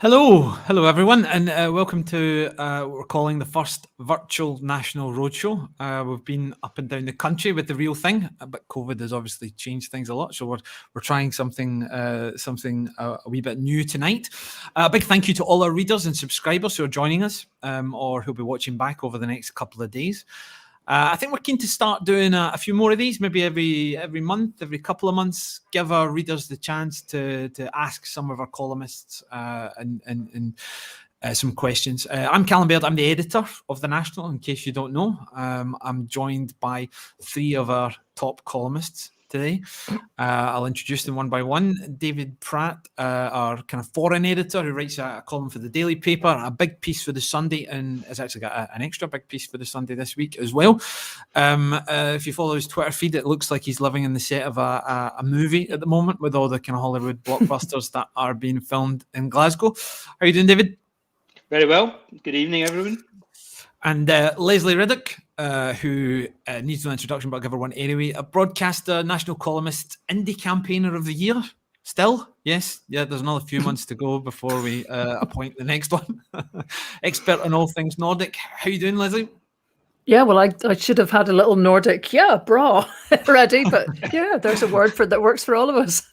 Hello everyone, and welcome to what we're calling the first virtual national roadshow. We've been up and down the country with the real thing, but COVID has obviously changed things a lot, so we're trying something a wee bit new tonight. A big thank you to all our readers and subscribers who are joining us, or who'll be watching back over the next couple of days. I think we're keen to start doing a few more of these, maybe every month, every couple of months. Give our readers the chance to ask some of our columnists and some questions. I'm Callum Baird. I'm the editor of The National, in case you don't know. I'm joined by three of our top columnists today. I'll introduce them one by one. David Pratt, our kind of foreign editor, who writes a column for the Daily Paper, a big piece for the Sunday, and has actually got an extra big piece for the Sunday this week as well. If you follow his Twitter feed, it looks like he's living in the set of a movie at the moment with all the kind of Hollywood blockbusters that are being filmed in Glasgow. How are you doing, David? Very well. Good evening, everyone. And Lesley Riddoch, who needs no introduction, but I'll give her one anyway. A broadcaster, national columnist, indie campaigner of the year. Still, yes, yeah. There's another few months to go before we appoint the next one. Expert on all things Nordic. How you doing, Lesley? Yeah, well, I should have had a little Nordic, bra ready, but yeah, there's a word for that works for all of us.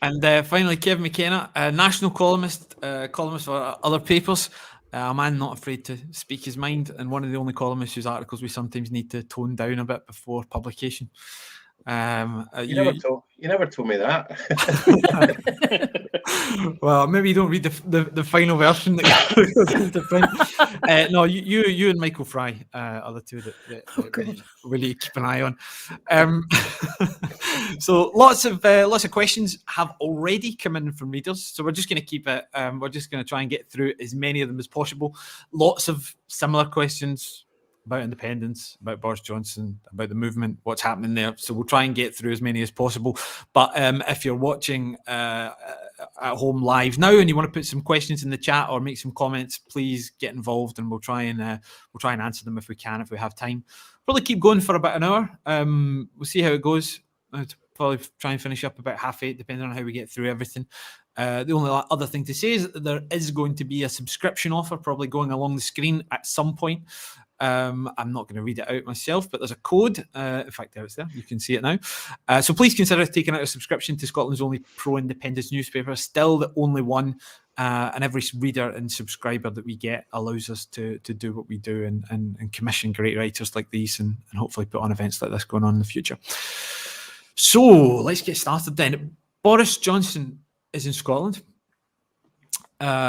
And finally, Kevin McKenna, a national columnist for other papers. A man not afraid to speak his mind, and one of the only columnists whose articles we sometimes need to tone down a bit before publication. You never told me that. Well, maybe you don't read the final version that goes into print. No, you and Michael Fry are the two that really keep an eye on. So lots of questions have already come in from readers. So we're just going to keep it. We're just going to try and get through as many of them as possible. Lots of similar questions about independence, about Boris Johnson, about the movement, what's happening there. So we'll try and get through as many as possible. But if you're watching at home live now and you want to put some questions in the chat or make some comments, please get involved, and we'll try and answer them if we can, if we have time. Probably keep going for about an hour. We'll see how it goes. I'll probably try and finish up about 8:30, depending on how we get through everything. The only other thing to say is that there is going to be a subscription offer probably going along the screen at some point. I'm not going to read it out myself, but there's a code. In fact, there it's there. You can see it now. So please consider taking out a subscription to Scotland's only pro-independence newspaper, still the only one. And every reader and subscriber that we get allows us to do what we do and commission great writers like these and hopefully put on events like this going on in the future. So let's get started then. Boris Johnson is in Scotland.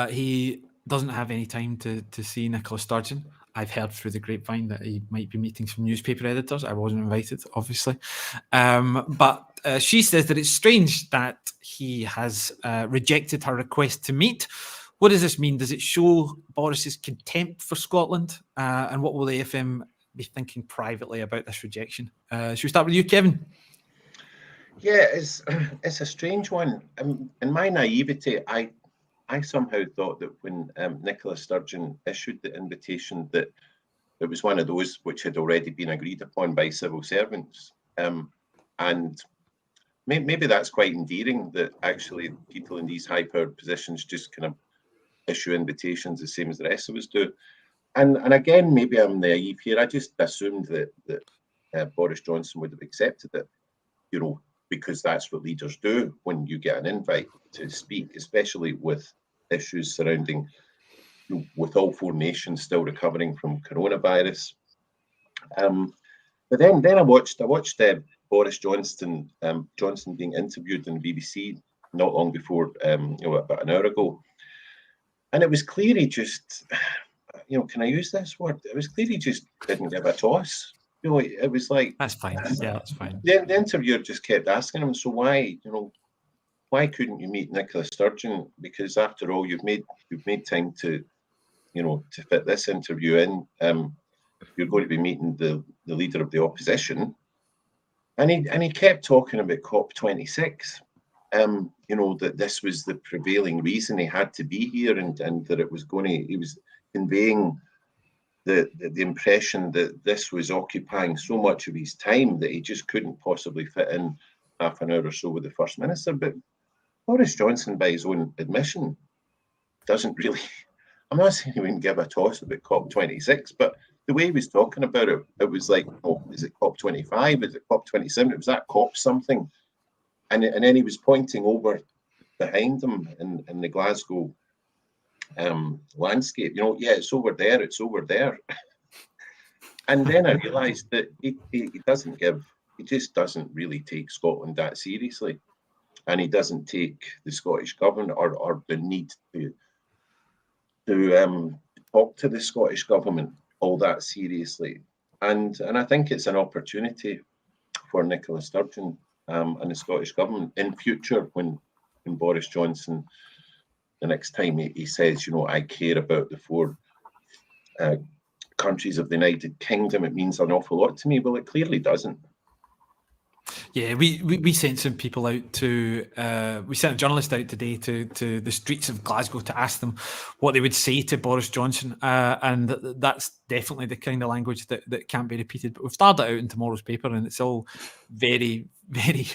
He doesn't have any time to see Nicola Sturgeon. I've heard through the grapevine that he might be meeting some newspaper editors. I wasn't invited, obviously. But she says that it's strange that he has rejected her request to meet. What does this mean? Does it show Boris's contempt for Scotland? And what will the AFM be thinking privately about this rejection? Should we start with you, Kevin? Yeah, it's a strange one. In my naivety, I somehow thought that when Nicola Sturgeon issued the invitation that it was one of those which had already been agreed upon by civil servants. And maybe that's quite endearing that actually people in these high-powered positions just kind of issue invitations the same as the rest of us do. And again, maybe I'm naive here. I just assumed that Boris Johnson would have accepted it, because that's what leaders do when you get an invite to speak, especially with issues surrounding, with all four nations still recovering from coronavirus. But then I watched Boris Johnson being interviewed on the BBC not long before, about an hour ago, and it was clear he just, can I use this word? It was clear he just didn't give a toss. It was like, that's fine. Yeah, that's fine. The interviewer just kept asking him, so why couldn't you meet Nicola Sturgeon? Because after all, you've made time to fit this interview in. You're going to be meeting the leader of the opposition, and he kept talking about COP26. That this was the prevailing reason he had to be here, and that he was conveying the impression that this was occupying so much of his time that he just couldn't possibly fit in half an hour or so with the First Minister. But Boris Johnson, by his own admission, doesn't really. I'm not saying he wouldn't give a toss about COP26, but the way he was talking about it, it was like, oh, is it COP25? Is it COP27? It was that COP something, and then he was pointing over behind him in the Glasgow landscape. Yeah, it's over there. It's over there. And then I realised that he just doesn't really take Scotland that seriously, and he doesn't take the Scottish government or the need to talk to the Scottish government all that seriously. And I think it's an opportunity for Nicola Sturgeon and the Scottish government in future when Boris Johnson, the next time he says, I care about the 4 countries of the United Kingdom, it means an awful lot to me. Well, it clearly doesn't. Yeah, we sent some people out to we sent a journalist out today to the streets of Glasgow to ask them what they would say to Boris Johnson, and that's definitely the kind of language that can't be repeated. But we've started it out in tomorrow's paper, and it's all very, very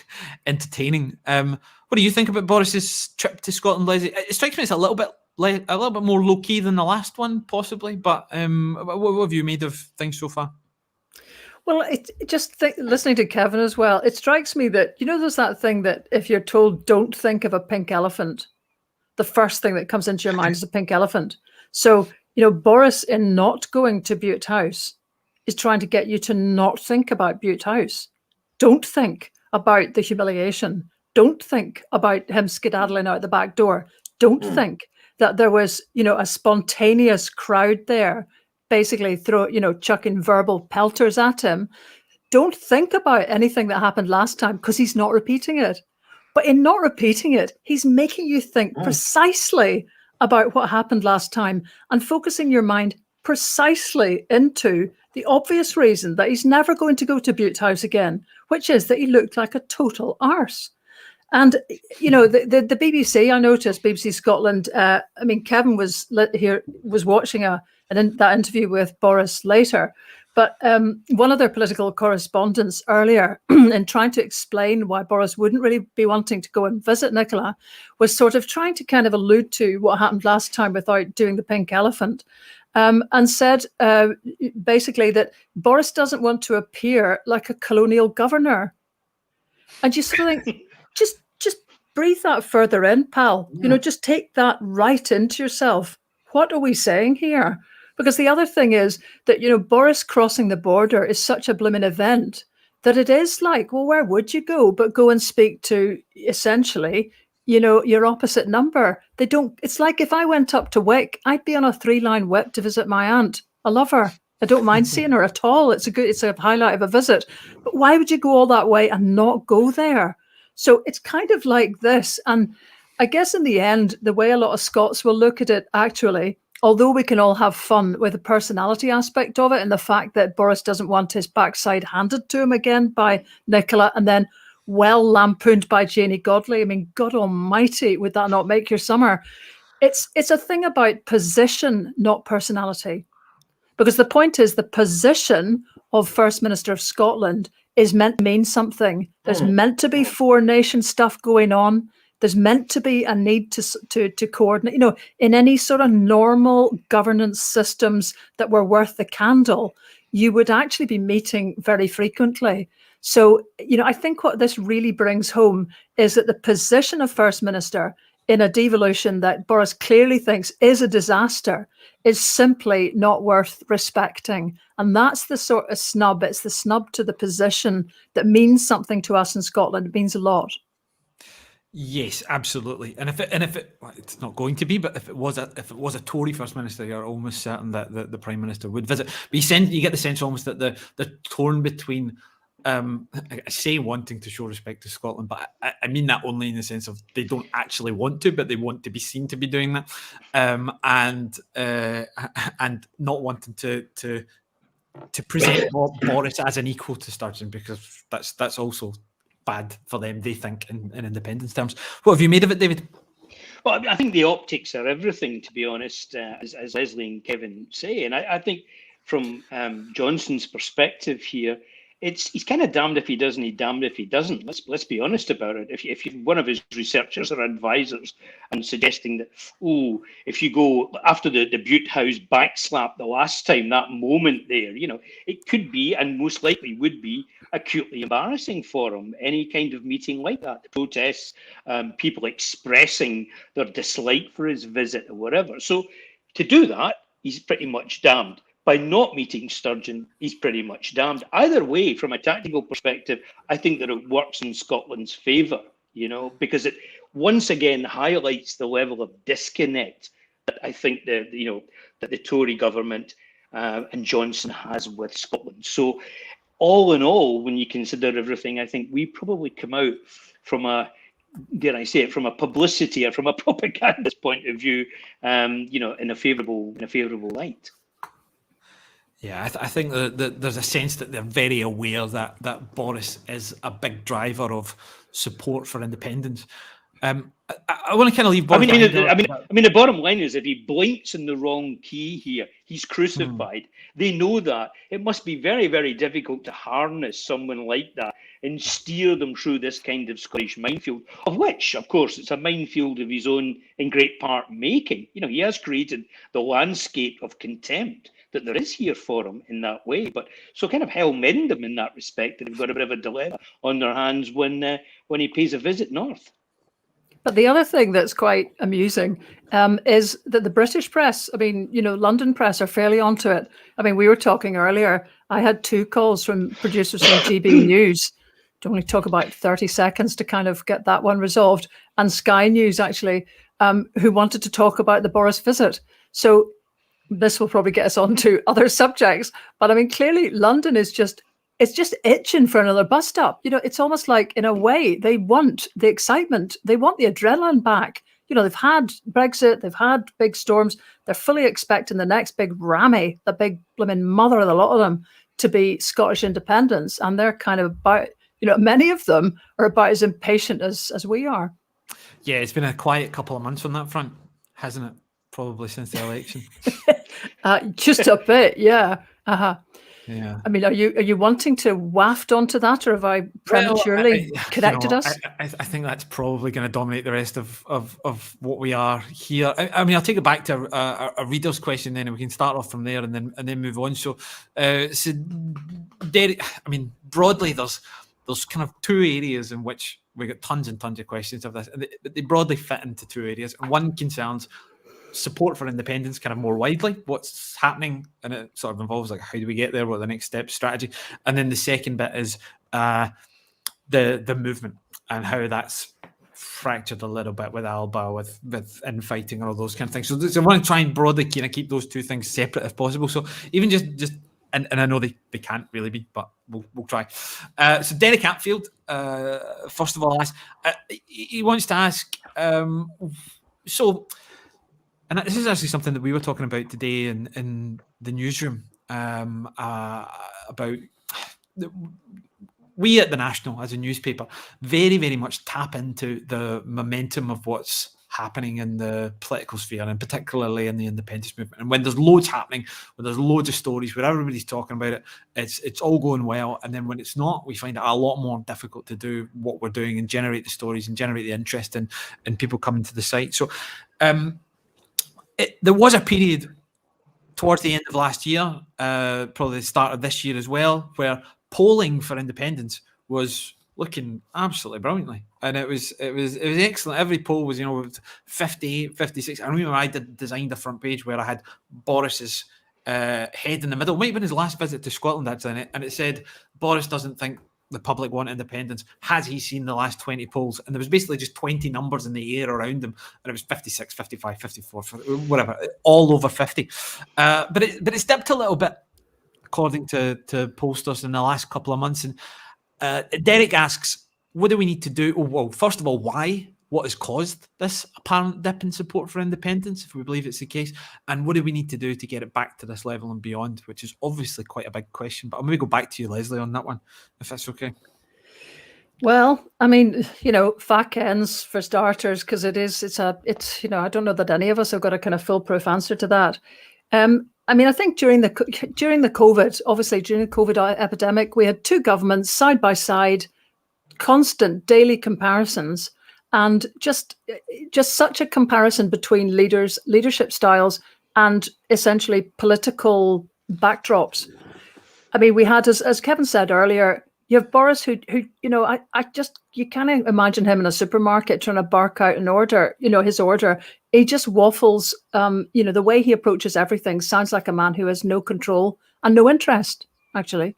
entertaining. What do you think about Boris's trip to Scotland, Lesley? It strikes me as a little bit more low key than the last one, possibly. But what have you made of things so far? Well, listening to Kevin as well, it strikes me that, there's that thing that if you're told don't think of a pink elephant, the first thing that comes into your mind is a pink elephant. So, Boris, in not going to Bute House, is trying to get you to not think about Bute House. Don't think about the humiliation. Don't think about him skedaddling out the back door. Don't think that there was, a spontaneous crowd there basically chucking verbal pelters at him. Don't think about anything that happened last time because he's not repeating it. But in not repeating it, he's making you think precisely about what happened last time and focusing your mind precisely into the obvious reason that he's never going to go to Bute House again, which is that he looked like a total arse. And, the BBC, I noticed, BBC Scotland, Kevin was watching that interview with Boris later. But one of their political correspondents earlier, in trying to explain why Boris wouldn't really be wanting to go and visit Nicola, was sort of trying to kind of allude to what happened last time without doing the pink elephant, and said basically that Boris doesn't want to appear like a colonial governor. And you sort of think, just breathe that further in, pal. Just take that right into yourself. What are we saying here? Because the other thing is that, Boris crossing the border is such a blooming event that it is like, well, where would you go but go and speak to essentially, your opposite number? It's like if I went up to Wick, I'd be on a 3-line whip to visit my aunt. I love her. I don't mind seeing her at all. It's a highlight of a visit. But why would you go all that way and not go there? So it's kind of like this. And I guess in the end, the way a lot of Scots will look at it, actually, although we can all have fun with the personality aspect of it and the fact that Boris doesn't want his backside handed to him again by Nicola and then well lampooned by Janie Godley. God almighty, would that not make your summer? It's a thing about position, not personality. Because the point is the position of First Minister of Scotland is meant to mean something. There's meant to be 4 nation stuff going on. There's meant to be a need to coordinate, in any sort of normal governance systems that were worth the candle, you would actually be meeting very frequently. So, I think what this really brings home is that the position of First Minister in a devolution that Boris clearly thinks is a disaster is simply not worth respecting. And that's the sort of snub. It's the snub to the position that means something to us in Scotland. It means a lot. Yes, absolutely. And if it well, it's not going to be, but if it was a Tory First Minister, you're almost certain that the Prime Minister would visit. But you get the sense almost that the torn between I say wanting to show respect to Scotland, but I mean that only in the sense of they don't actually want to, but they want to be seen to be doing that, and not wanting to present Boris as an equal to Sturgeon, because that's also bad for them, they think, in independence terms. What have you made of it, David? Well, I think the optics are everything, to be honest, as Lesley and Kevin say. And I think from Johnson's perspective here, he's kind of damned if he does and he's damned if he doesn't. Let's be honest about it. If you one of his researchers or advisors and suggesting that, if you go after the Butte House backslap the last time, that moment there, it could be and most likely would be acutely embarrassing for him. Any kind of meeting like that, the protests, people expressing their dislike for his visit or whatever. So to do that, he's pretty much damned. By not meeting Sturgeon, he's pretty much damned. Either way, from a tactical perspective, I think that it works in Scotland's favour, because it once again highlights the level of disconnect that I think that the Tory government and Johnson has with Scotland. So all in all, when you consider everything, I think we probably come out from a, dare I say it, from a publicity or from a propagandist point of view, in a favourable light. Yeah, I think that there's a sense that they're very aware that Boris is a big driver of support for independence. I want to kind of leave Boris. The bottom line is if he blinks in the wrong key here, he's crucified. They know that. It must be very, very difficult to harness someone like that and steer them through this kind of Scottish minefield, of which, of course, it's a minefield of his own in great part making. He has created the landscape of contempt that there is here for him in that way. But so kind of hell mend them in that respect, that they've got a bit of a dilemma on their hands when he pays a visit north. But the other thing that's quite amusing is that the British press, London press are fairly onto it. We were talking earlier, I had 2 calls from producers from GB News to only talk about 30 seconds to kind of get that one resolved, and Sky News actually, who wanted to talk about the Boris visit. So this will probably get us on to other subjects, but clearly London is just itching for another bus stop. It's almost like, in a way, they want the excitement, they want the adrenaline back. They've had Brexit, they've had big storms, they're fully expecting the next big rammy, the big blooming mother of the lot of them, to be Scottish independence, and they're kind of about, many of them are about as impatient as we are. Yeah, it's been a quiet couple of months on that front, hasn't it? Probably since the election. Just a bit, yeah. Yeah. Are you wanting to waft onto that, or have I prematurely connected us? I think that's probably going to dominate the rest of what we are here. I'll take it back to a reader's question then, and we can start off from there and then move on. So Derek, broadly, there's kind of 2 areas in which we got tons and tons of questions of this, but they broadly fit into 2 areas. And one concerns support for independence kind of more widely, what's happening, and it sort of involves like, how do we get there, what are the next steps, strategy, and then the second bit is the movement and how that's fractured a little bit with Alba, with infighting and all those kind of things. So I want to try and broadly kind of keep those 2 things separate if possible. So even just and I know they can't really be, but we'll try. So Derek Hatfield, first of all, he wants to ask, and this is actually something that we were talking about today in the newsroom, about we at the National as a newspaper very, very much tap into the momentum of what's happening in the political sphere, and particularly in the independence movement. And when there's loads happening, when there's loads of stories, where everybody's talking about it, it's all going well. And then when it's not, we find it a lot more difficult to do what we're doing and generate the stories and generate the interest in people coming to the site. So there was a period towards the end of last year, probably the start of this year as well, where polling for independence was looking absolutely brilliantly, and it was excellent. Every poll was 58, 56. I remember I designed a front page where I had Boris's head in the middle. It might have been his last visit to Scotland actually, and it said Boris doesn't think the public want independence. Has he seen the last 20 polls? And there was basically just 20 numbers in the air around them, and it was 56, 55, 54, whatever, all over 50. But it's dipped a little bit, according to pollsters, in the last couple of months. And Derek asks, what do we need to do? Well, first of all, why? What has caused this apparent dip in support for independence, if we believe it's the case? And what do we need to do to get it back to this level and beyond, which is obviously quite a big question. But I'm going to go back to you, Lesley, on that one, if that's okay. Well, fact ends for starters, because it's I don't know that any of us have got a kind of foolproof answer to that. I mean, I think during the COVID epidemic, we had two governments side by side, constant daily comparisons, and just such a comparison between leadership styles, and essentially political backdrops. I mean, we had, as Kevin said earlier, you have Boris, who you can't imagine him in a supermarket trying to bark out an order, his order. He just waffles. The way he approaches everything sounds like a man who has no control and no interest, actually.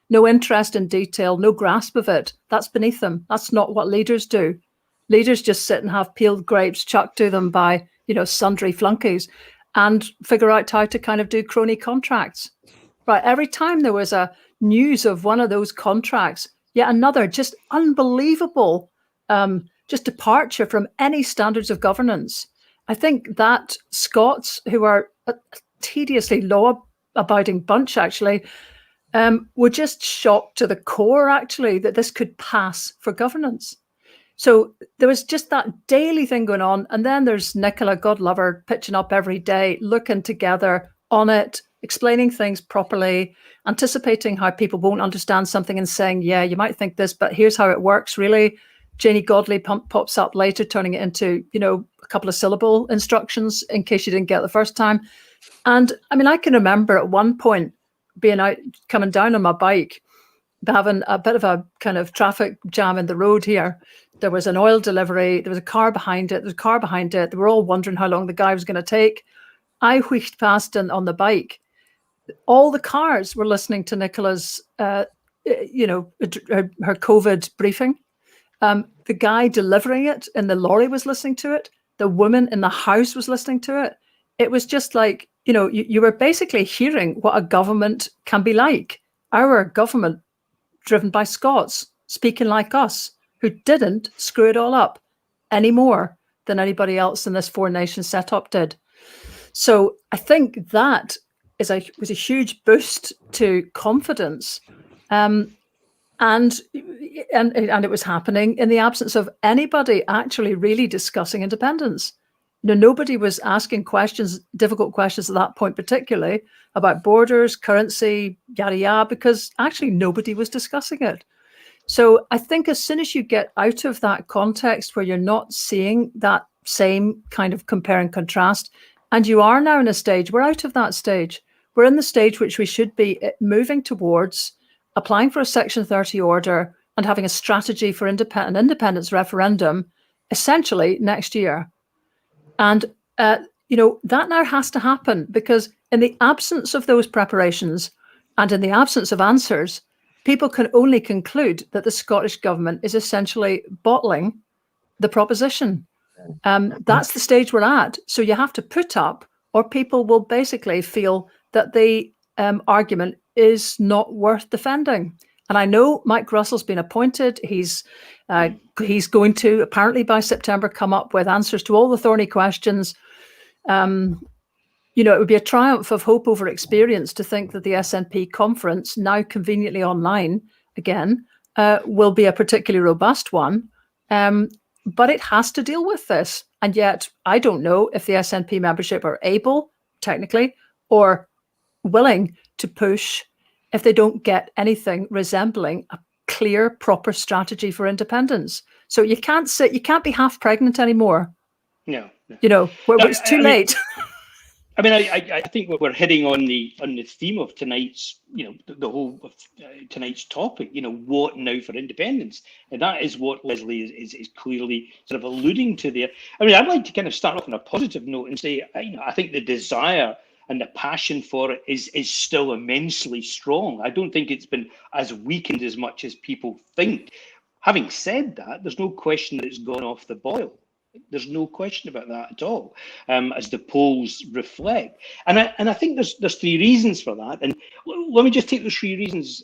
No interest in detail, no grasp of it. That's beneath them. That's not what leaders do. Leaders just sit and have peeled grapes chucked to them by, sundry flunkies, and figure out how to kind of do crony contracts. Right. Every time there was a news of one of those contracts, yet another just unbelievable just departure from any standards of governance. I think that Scots, who are a tediously law-abiding bunch, actually, were just shocked to the core, actually, that this could pass for governance. So there was just that daily thing going on. And then there's Nicola, God love her, pitching up every day, looking together on it, explaining things properly, anticipating how people won't understand something and saying, yeah, you might think this, but here's how it works, really. Janie Godley pops up later, turning it into, a couple of syllable instructions in case you didn't get it the first time. And I mean, I can remember at one point being out, coming down on my bike, having a bit of a kind of traffic jam in the road here. There was an oil delivery. There was a car behind it. There was a car behind it. They were all wondering how long the guy was going to take. I wheeled past on the bike. All the cars were listening to Nicola's, her COVID briefing. The guy delivering it in the lorry was listening to it. The woman in the house was listening to it. It was just like, you were basically hearing what a government can be like. Our government, driven by Scots, speaking like us, who didn't screw it all up any more than anybody else in this four nation setup did. So I think that was a huge boost to confidence. And it was happening in the absence of anybody actually really discussing independence. Nobody was asking difficult questions at that point, particularly about borders, currency, yada yada, because actually nobody was discussing it. So I think as soon as you get out of that context where you're not seeing that same kind of compare and contrast, and you are now in a stage, we're out of that stage. We're in the stage which we should be moving towards applying for a Section 30 order and having a strategy for an independence referendum essentially next year. And, that now has to happen, because in the absence of those preparations and in the absence of answers, people can only conclude that the Scottish government is essentially bottling the proposition. That's the stage we're at. So you have to put up, or people will basically feel that the argument is not worth defending. And I know Mike Russell's been appointed. He's going to, apparently by September, come up with answers to all the thorny questions. It would be a triumph of hope over experience to think that the SNP conference, now conveniently online again, will be a particularly robust one. But it has to deal with this. And yet I don't know if the SNP membership are able, technically, or willing to push if they don't get anything resembling a clear, proper strategy for independence. So you can't be half pregnant anymore. No. It's too late. I think what we're hitting on the theme of tonight's, the whole of tonight's topic, what now for independence? And that is what Lesley is clearly sort of alluding to there. I'd like to kind of start off on a positive note and say, I think the desire and the passion for it is still immensely strong. I don't think it's been as weakened as much as people think. Having said that, there's no question that it's gone off the boil. There's no question about that at all, as the polls reflect. And I think there's three reasons for that. And let me just take those three reasons,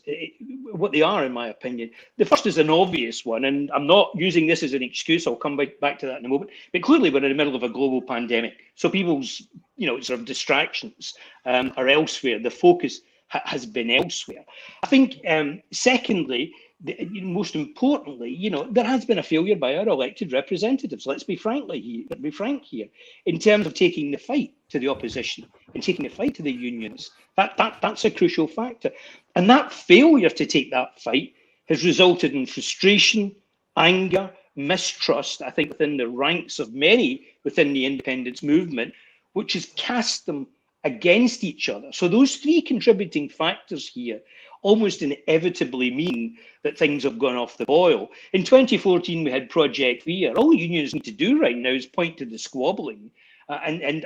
what they are, in my opinion. The first is an obvious one, and I'm not using this as an excuse. I'll come back to that in a moment. But clearly, we're in the middle of a global pandemic, so people's sort of distractions are elsewhere. The focus has been elsewhere. I think, secondly, most importantly, there has been a failure by our elected representatives. Let's be frank here, in terms of taking the fight to the opposition and taking the fight to the unions. That's a crucial factor, and that failure to take that fight has resulted in frustration, anger, mistrust, I think, within the ranks of many within the independence movement, which has cast them against each other. So those three contributing factors here almost inevitably mean that things have gone off the boil. In 2014, we had Project Fear. All the unions need to do right now is point to the squabbling, and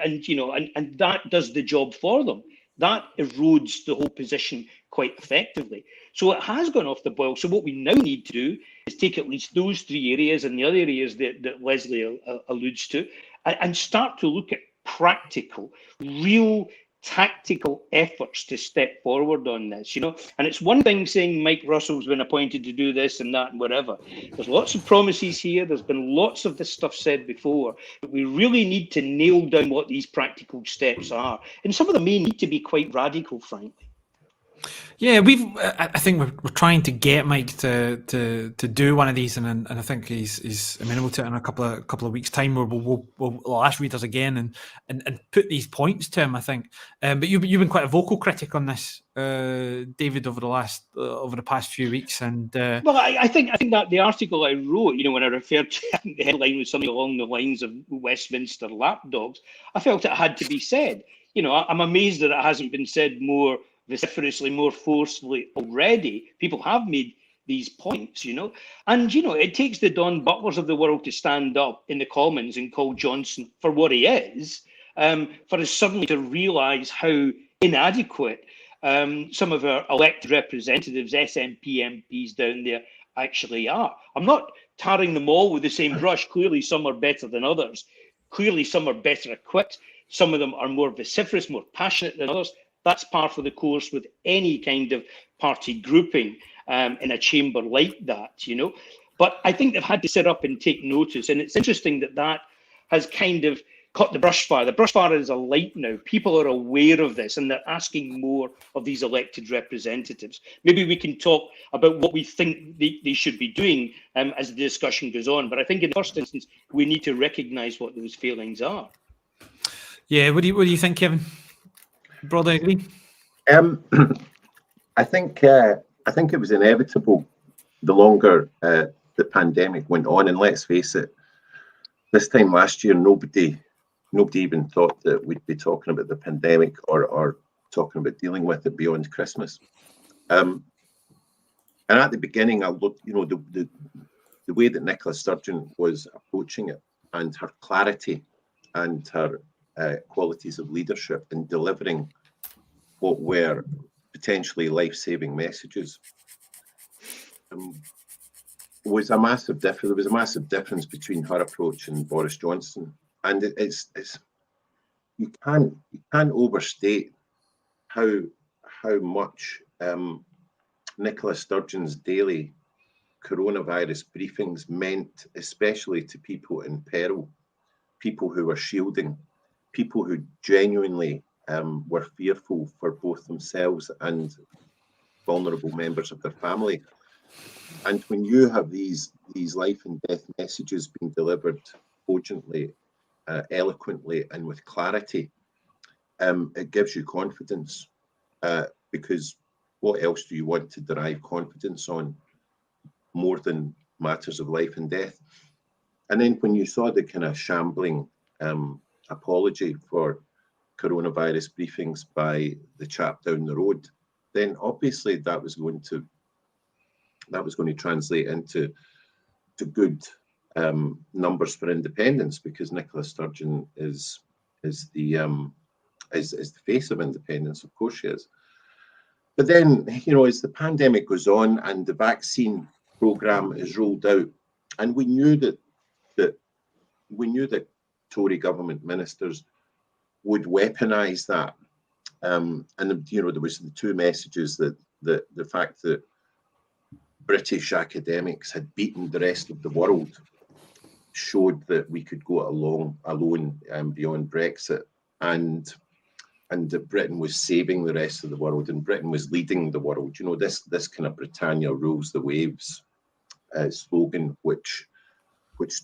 that does the job for them. That erodes the whole position quite effectively. So it has gone off the boil. So what we now need to do is take at least those three areas and the other areas that Lesley alludes to, and start to look at practical, real tactical efforts to step forward on this, And it's one thing saying Mike Russell's been appointed to do this and that and whatever. There's lots of promises here. There's been lots of this stuff said before, but we really need to nail down what these practical steps are. And some of them may need to be quite radical, frankly. Yeah, I think we're trying to get Mike to do one of these, and I think he's amenable to it in a couple of weeks' time, where we'll ask readers again and put these points to him. I think, but you've been quite a vocal critic on this, David, over the past few weeks, and well, I think that the article I wrote, when I referred to the headline was something along the lines of Westminster lapdogs, I felt it had to be said. I'm amazed that it hasn't been said more vociferously, more forcefully already. People have made these points, and it takes the Don Butlers of the world to stand up in the Commons and call Johnson for what he is, for us suddenly to realise how inadequate some of our elected representatives, SNP MPs down there, actually are. I'm not tarring them all with the same brush. Clearly, some are better than others. Clearly, some are better equipped. Some of them are more vociferous, more passionate than others. That's par for the course with any kind of party grouping in a chamber like that, But I think they've had to sit up and take notice. And it's interesting that has kind of caught the brush fire. The brush fire is alight now. People are aware of this and they're asking more of these elected representatives. Maybe we can talk about what we think they should be doing as the discussion goes on. But I think in the first instance, we need to recognise what those failings are. Yeah, what do you think, Kevin? Broadly agree? I think it was inevitable the longer the pandemic went on, and let's face it, this time last year nobody even thought that we'd be talking about the pandemic or talking about dealing with it beyond Christmas. And at the beginning, I looked, the way that Nicola Sturgeon was approaching it, and her clarity and her qualities of leadership in delivering what were potentially life-saving messages was a massive difference. There was a massive difference between her approach and Boris Johnson, and it's you can't overstate how much Nicola Sturgeon's daily coronavirus briefings meant, especially to people in peril, people who were shielding, people who genuinely were fearful for both themselves and vulnerable members of their family. And when you have these life and death messages being delivered cogently, eloquently, and with clarity, it gives you confidence, because what else do you want to derive confidence on more than matters of life and death? And then when you saw the kind of shambling apology for coronavirus briefings by the chap down the road, then obviously that was going to translate into good numbers for independence, because Nicola Sturgeon is the face of independence. Of course she is. But then, as the pandemic goes on and the vaccine program is rolled out, and we knew that Tory government ministers would weaponize that, and there was the two messages, that the fact that British academics had beaten the rest of the world showed that we could go alone beyond Brexit, and that Britain was saving the rest of the world, and Britain was leading the world. You know, this kind of Britannia rules the waves slogan, which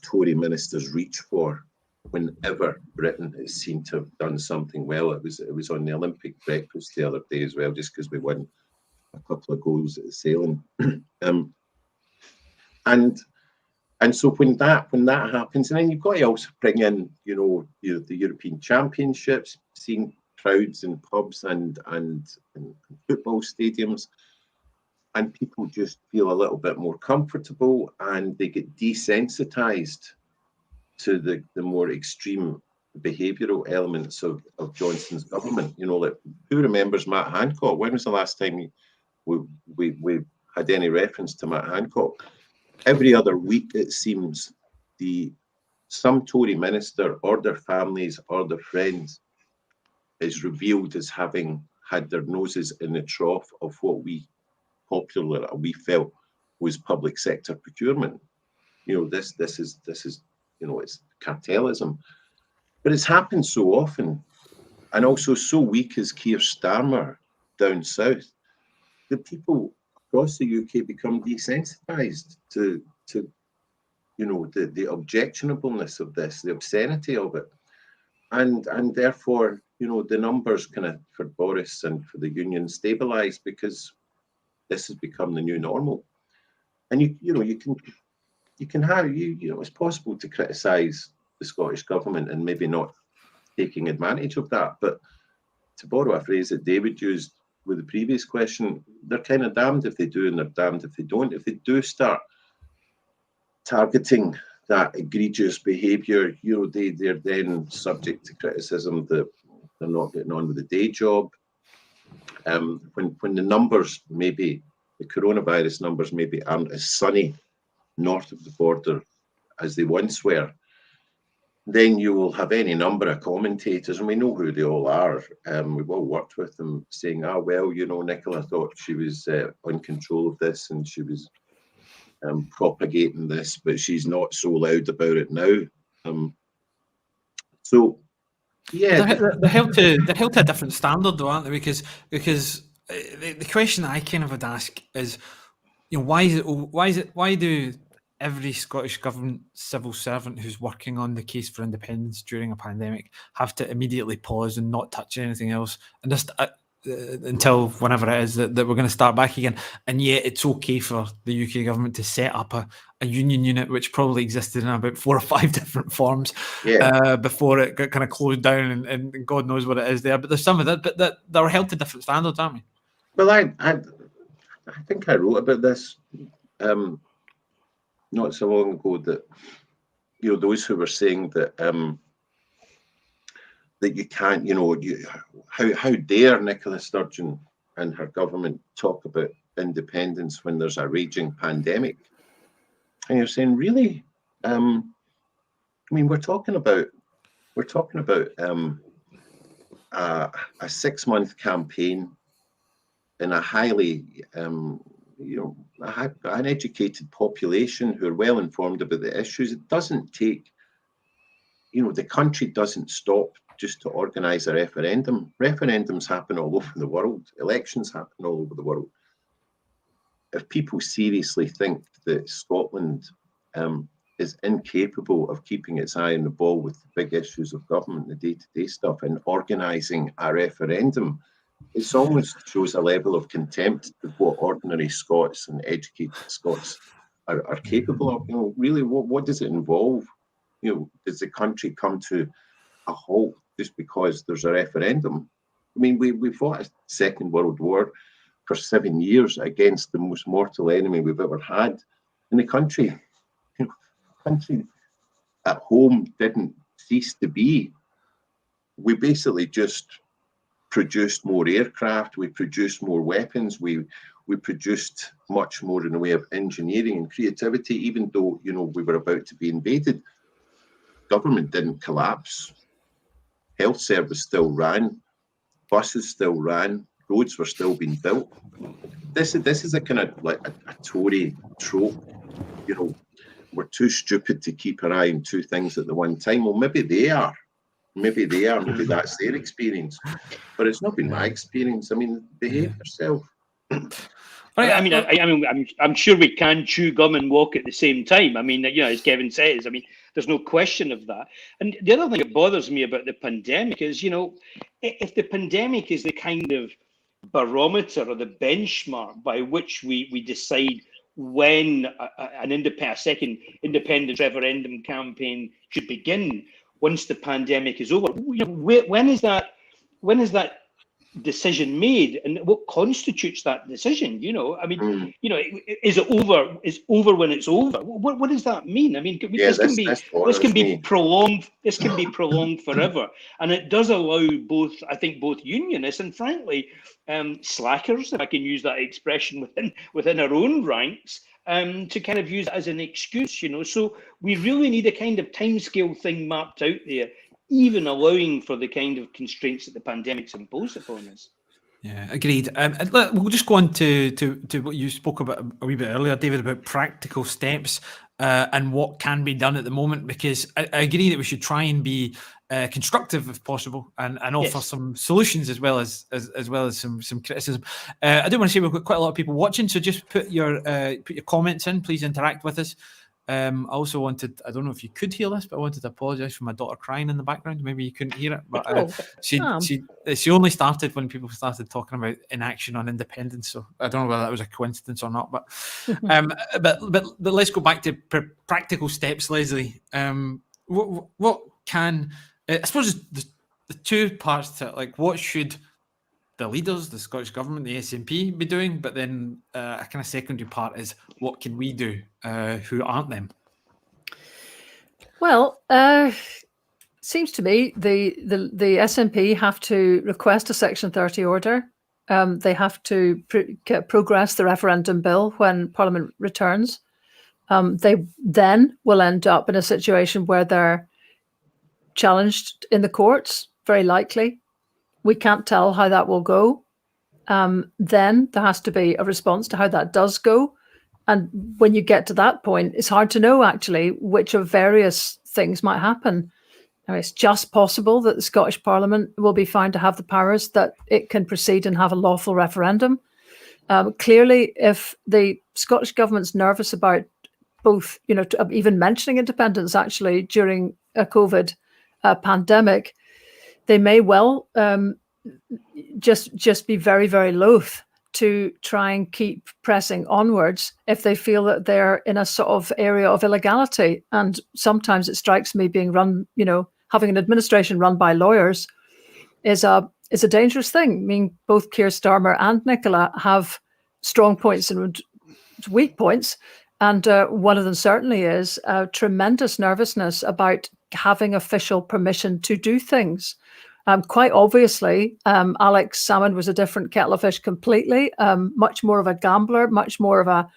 Tory ministers reach for whenever Britain is seen to have done something well. It was on the Olympic breakfast the other day as well, just because we won a couple of goals at the sailing. And so when that happens, and then you've got to also bring in, you know, the European Championships, seeing crowds in pubs and football stadiums, and people just feel a little bit more comfortable, and they get desensitized to the more extreme behavioural elements of Johnson's government. You know, like, who remembers Matt Hancock? When was the last time we had any reference to Matt Hancock? Every other week, it seems, some Tory minister or their families or their friends is revealed as having had their noses in the trough of what we felt was public sector procurement. You know, this is you know, it's cartelism, but it's happened so often, and also so weak as Keir Starmer down south, that people across the UK become desensitized to you know, the objectionableness of this, the obscenity of it, and therefore, you know, the numbers kind of for Boris and for the union stabilise, because this has become the new normal. And you know, it's possible to criticise the Scottish government and maybe not taking advantage of that, but to borrow a phrase that David used with the previous question, they're kind of damned if they do and they're damned if they don't. If they do start targeting that egregious behaviour, you know, they're then subject to criticism that they're not getting on with the day job. When the numbers, maybe the coronavirus numbers, maybe aren't as sunny north of the border as they once were, then you will have any number of commentators, and we know who they all are. We've all worked with them, saying, well, you know, Nicola thought she was on control of this and she was propagating this, but she's not so loud about it now. So, yeah. They're held to a different standard, though, aren't they? Because the question I kind of would ask is, you know, why do every Scottish Government civil servant who's working on the case for independence during a pandemic have to immediately pause and not touch anything else, and just until whenever it is that we're going to start back again? And yet it's okay for the UK government to set up a union unit, which probably existed in about 4 or 5 different forms before it got kind of closed down, and God knows what it is there. But there's some of that, but that they're held to different standards, aren't we? Well, I think I wrote about this not so long ago, that, you know, those who were saying that that you can't, you know, how dare Nicola Sturgeon and her government talk about independence when there's a raging pandemic? And you're saying, really? I mean, we're talking about a 6-month campaign in a highly you know, an educated population who are well informed about the issues. It doesn't take, you know, the country doesn't stop just to organise a referendum. Referendums happen all over the world. Elections happen all over the world. If people seriously think that Scotland is incapable of keeping its eye on the ball with the big issues of government, the day-to-day stuff, and organising a referendum, it almost shows a level of contempt of what ordinary Scots and educated Scots are capable of. You know, really, what does it involve? You know, does the country come to a halt just because there's a referendum? I mean, we fought a Second World War for 7 years against the most mortal enemy we've ever had, and the country, you know, country at home didn't cease to be. We basically just produced more aircraft, we produced more weapons, we produced much more in the way of engineering and creativity, even though, you know, we were about to be invaded. Government didn't collapse. Health service still ran, buses still ran, roads were still being built. This is a kind of like a Tory trope, you know, we're too stupid to keep our eye on 2 things at the one time. Well, maybe they are, Maybe they are, maybe that's their experience, but it's not been my experience. I mean, behave yourself. Right, I mean, I'm sure we can chew gum and walk at the same time. I mean, as Kevin says, I mean, there's no question of that. And the other thing that bothers me about the pandemic is, if the pandemic is the kind of barometer or the benchmark by which we decide when a second independent referendum campaign should begin, once the pandemic is over, when is that decision made, and what constitutes that decision? I mean, is it over? Is over when it's over? What does that mean? I mean, this can be prolonged. This can be prolonged forever, and it does allow both unionists and, frankly, slackers, if I can use that expression within our own ranks, to kind of use it as an excuse. So we really need a kind of timescale thing mapped out there, even allowing for the kind of constraints that the pandemic's imposed upon us. Yeah, agreed. We'll just go on to what you spoke about a wee bit earlier, David, about practical steps and what can be done at the moment, because I agree that we should try and be constructive if possible and offer some solutions as well as some criticism. I do want to say we've got quite a lot of people watching, so just put your comments in. Please interact with us. I also wanted, I don't know if you could hear this, but I wanted to apologise for my daughter crying in the background. Maybe you couldn't hear it, but she only started when people started talking about inaction on independence. So I don't know whether that was a coincidence or not, but but let's go back to practical steps, Lesley. What can, I suppose the two parts to it, like what should the leaders, the Scottish Government, the SNP be doing, but then a kind of secondary part is what can we do who aren't them? Well, seems to me the SNP have to request a Section 30 order. They have to progress the referendum bill when Parliament returns. They then will end up in a situation where they're challenged in the courts, very likely. We can't tell how that will go. Then there has to be a response to how that does go. And when you get to that point, it's hard to know actually which of various things might happen. Now, it's just possible that the Scottish Parliament will be found to have the powers that it can proceed and have a lawful referendum. Clearly, if the Scottish Government's nervous about both, even mentioning independence actually during a COVID pandemic, they may well just be very, very loath to try and keep pressing onwards if they feel that they're in a sort of area of illegality. And sometimes it strikes me being run, having an administration run by lawyers is a dangerous thing. I mean, both Keir Starmer and Nicola have strong points and weak points. And one of them certainly is a tremendous nervousness about having official permission to do things. Quite obviously, Alex Salmond was a different kettle of fish completely, much more of a gambler, much more of a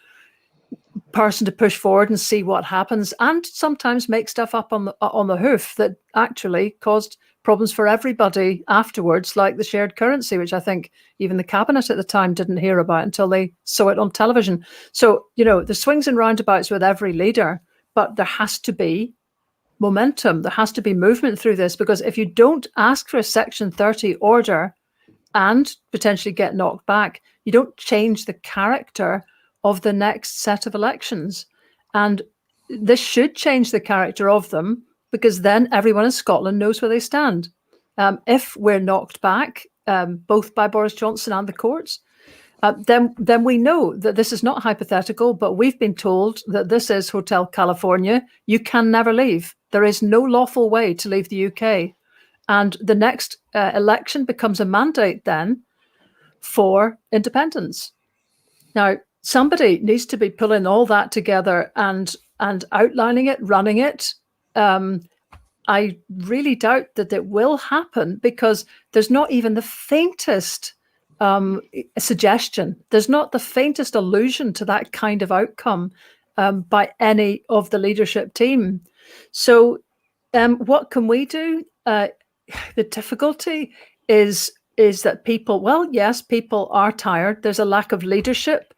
person to push forward and see what happens, and sometimes make stuff up on the hoof that actually caused problems for everybody afterwards, like the shared currency, which I think even the cabinet at the time didn't hear about until they saw it on television. So, the swings and roundabouts with every leader, but there has to be momentum. There has to be movement through this, because if you don't ask for a Section 30 order and potentially get knocked back, you don't change the character of the next set of elections. And this should change the character of them, because then everyone in Scotland knows where they stand. If we're knocked back, both by Boris Johnson and the courts, then we know that this is not hypothetical, but we've been told that this is Hotel California. You can never leave. There is no lawful way to leave the UK. And the next election becomes a mandate then for independence. Now, somebody needs to be pulling all that together and outlining it, running it. I really doubt that it will happen, because there's not even the faintest suggestion. There's not the faintest allusion to that kind of outcome by any of the leadership team. So what can we do? The difficulty is that people are tired. There's a lack of leadership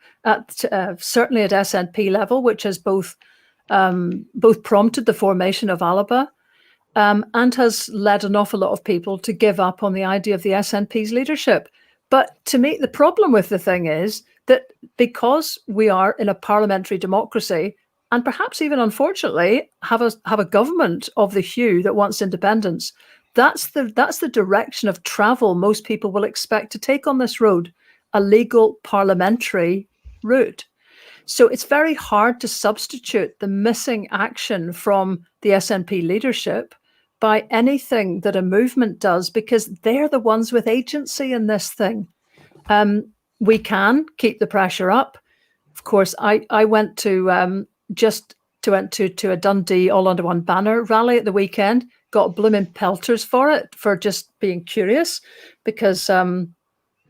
certainly at SNP level, which has both prompted the formation of ALBA. and has led an awful lot of people to give up on the idea of the SNP's leadership. But to me, the problem with the thing is that because we are in a parliamentary democracy, and perhaps even unfortunately have a government of the hue that wants independence, that's the direction of travel most people will expect to take on this road, a legal parliamentary route. So it's very hard to substitute the missing action from the SNP leadership by anything that a movement does, because they're the ones with agency in this thing. We can keep the pressure up. Of course, I went to a Dundee All Under One Banner rally at the weekend, got blooming pelters for it, for just being curious, because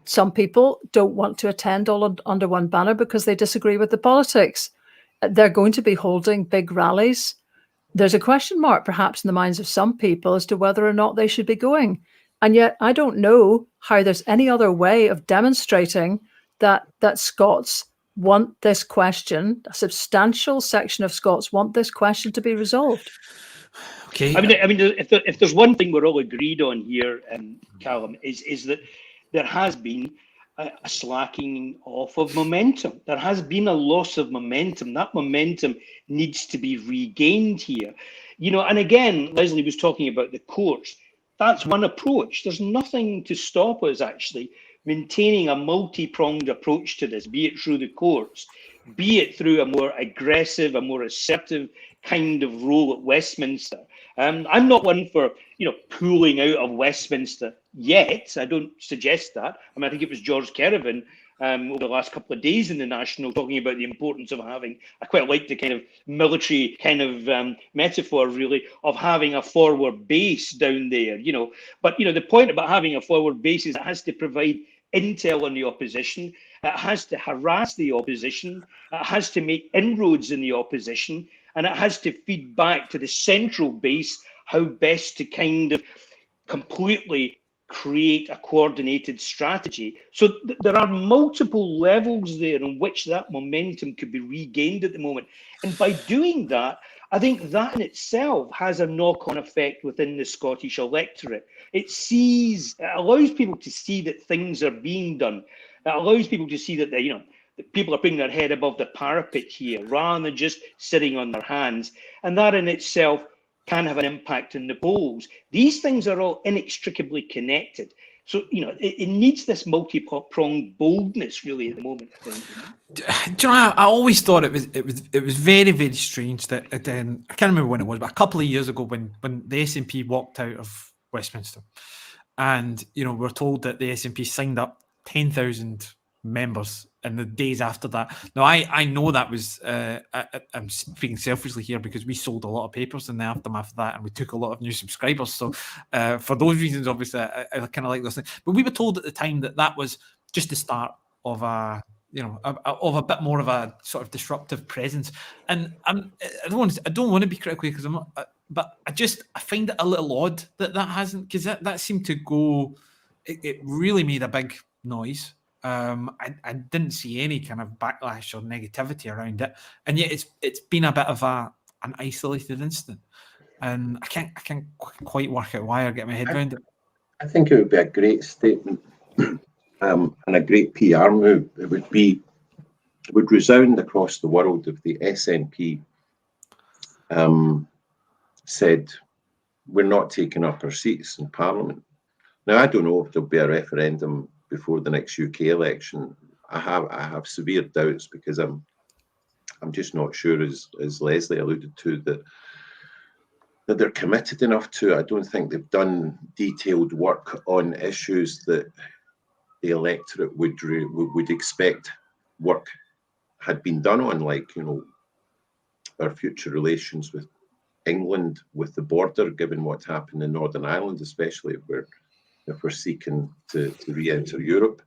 some people don't want to attend All Under One Banner because they disagree with the politics. They're going to be holding big rallies. There's a question mark perhaps in the minds of some people as to whether or not they should be going. And yet I don't know how there's any other way of demonstrating that Scots want this question, a substantial section of Scots want this question to be resolved. Okay. I mean, if there's one thing we're all agreed on here, Callum, is that there has been a slacking off of momentum. There has been a loss of momentum. That momentum needs to be regained here. And again, Lesley was talking about the courts. That's one approach. There's nothing to stop us actually maintaining a multi-pronged approach to this, be it through the courts, be it through a more aggressive, a more assertive kind of role at Westminster. I'm not one for, pulling out of Westminster yet. I don't suggest that. I think it was George Kerrivan over the last couple of days in the National talking about the importance of having, I quite like the kind of military kind of metaphor really, of having a forward base down there, But, the point about having a forward base is it has to provide intel on the opposition. It has to harass the opposition. It has to make inroads in the opposition. And it has to feed back to the central base how best to kind of completely create a coordinated strategy. So there are multiple levels there in which that momentum could be regained at the moment. And by doing that, I think that in itself has a knock-on effect within the Scottish electorate. It allows people to see that things are being done. It allows people to see that that people are putting their head above the parapet here rather than just sitting on their hands. And that in itself can have an impact in the polls. These things are all inextricably connected. So, it needs this multi-pronged boldness really at the moment, I think. Do you know, I always thought it was very, very strange that I can't remember when it was, but a couple of years ago when the SNP walked out of Westminster, and we're told that the SNP signed up 10,000 members in the days after that. Now, I know that was, I'm speaking selfishly here because we sold a lot of papers in the aftermath of that and we took a lot of new subscribers. So for those reasons, obviously, I kind of like those things. But we were told at the time that was just the start of a bit more of a sort of disruptive presence. And I don't want to be critical because I'm not, but I find it a little odd that hasn't, because that seemed to go, it really made a big noise. I didn't see any kind of backlash or negativity around it, and yet it's been a bit of an isolated incident, and I can't quite work out why or get my head around it. I think it would be a great statement and a great PR move. It would resound across the world if the SNP said we're not taking up our seats in Parliament. Now, I don't know if there'll be a referendum before the next UK election. I have severe doubts because I'm just not sure, as Lesley alluded to, that they're committed enough to it. I don't think they've done detailed work on issues that the electorate would expect work had been done on, like our future relations with England, with the border, given what's happened in Northern Ireland, especially if we're seeking to re-enter Europe.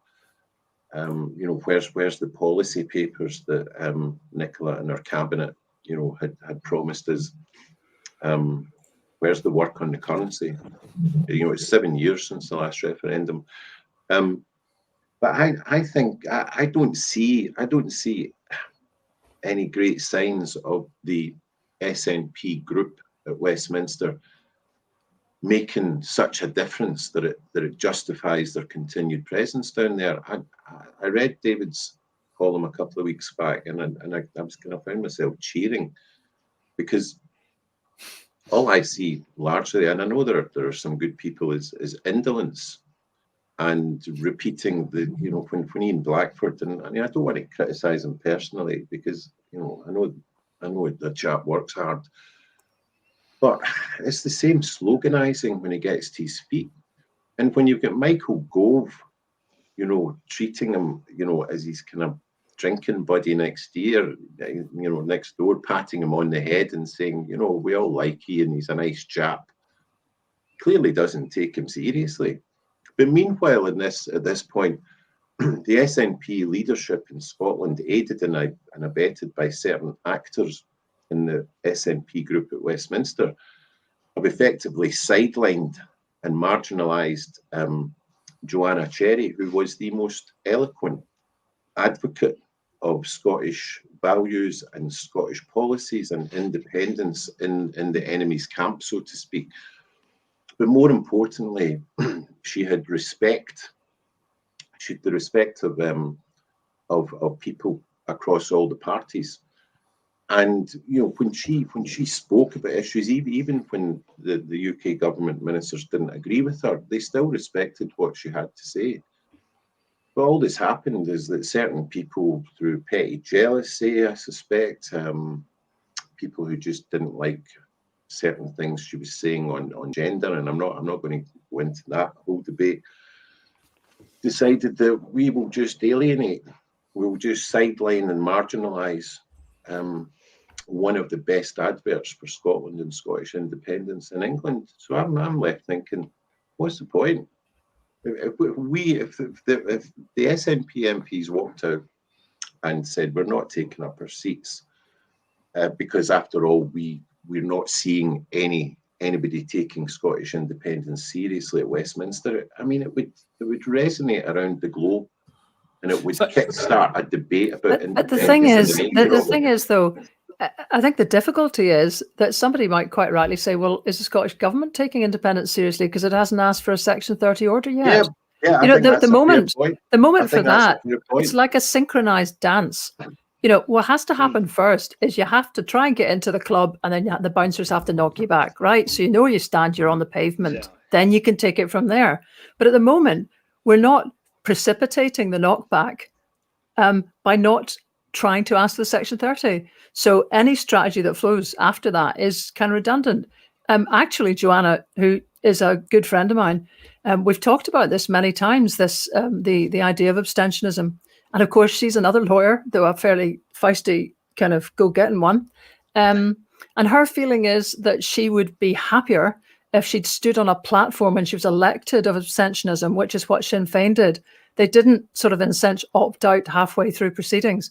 Where's the policy papers that Nicola and her cabinet, had promised us? Where's the work on the currency? It's 7 years since the last referendum. But I think I don't see any great signs of the SNP group at Westminster making such a difference that it justifies their continued presence down there. I read David's column a couple of weeks back, and I was kind of found myself cheering, because all I see largely, and I know there are some good people, is indolence and repeating the, you know, when Ian Blackford, and I mean, I don't want to criticise him personally, because, you know, I know the chap works hard, but it's the same sloganising when he gets to his feet. And when you've got Michael Gove, you know, treating him, you know, as his kind of drinking buddy next door, patting him on the head and saying, you know, we all like Ian, he's a nice chap, clearly doesn't take him seriously. But meanwhile, at this point, the SNP leadership in Scotland, aided and abetted by certain actors in the SNP group at Westminster, have effectively sidelined and marginalised Joanna Cherry, who was the most eloquent advocate of Scottish values and Scottish policies and independence in the enemy's camp, so to speak. But more importantly, she had the respect of people across all the parties. And, you know, when she spoke about issues, even when the UK government ministers didn't agree with her, they still respected what she had to say. But all that's happened is that certain people, through petty jealousy, I suspect, people who just didn't like certain things she was saying on gender, and I'm not going to go into that whole debate, decided that we will just alienate, we will just sideline and marginalise one of the best adverts for Scotland and Scottish independence in England. So I'm left thinking, what's the point? If the SNP MPs walked out and said we're not taking up our seats because after all we're not seeing anybody taking Scottish independence seriously at Westminster, I mean it would resonate around the globe, and it would kickstart a debate about independence. But the thing is though, I think the difficulty is that somebody might quite rightly say, well, is the Scottish government taking independence seriously because it hasn't asked for a Section 30 order yet? Yeah, you know, the moment for that, it's like a synchronized dance. You know, what has to happen first is you have to try and get into the club, and then the bouncers have to knock you back, right? So you know you stand, you're on the pavement. Then you can take it from there. But at the moment, we're not precipitating the knockback by not trying to ask for the Section 30. So any strategy that flows after that is kind of redundant. Actually, Joanna, who is a good friend of mine, we've talked about this many times, this the idea of abstentionism. And of course, she's another lawyer, though a fairly feisty kind of go-getting one. And her feeling is that she would be happier if she'd stood on a platform when she was elected of abstentionism, which is what Sinn Féin did. They didn't sort of, in a sense, opt out halfway through proceedings.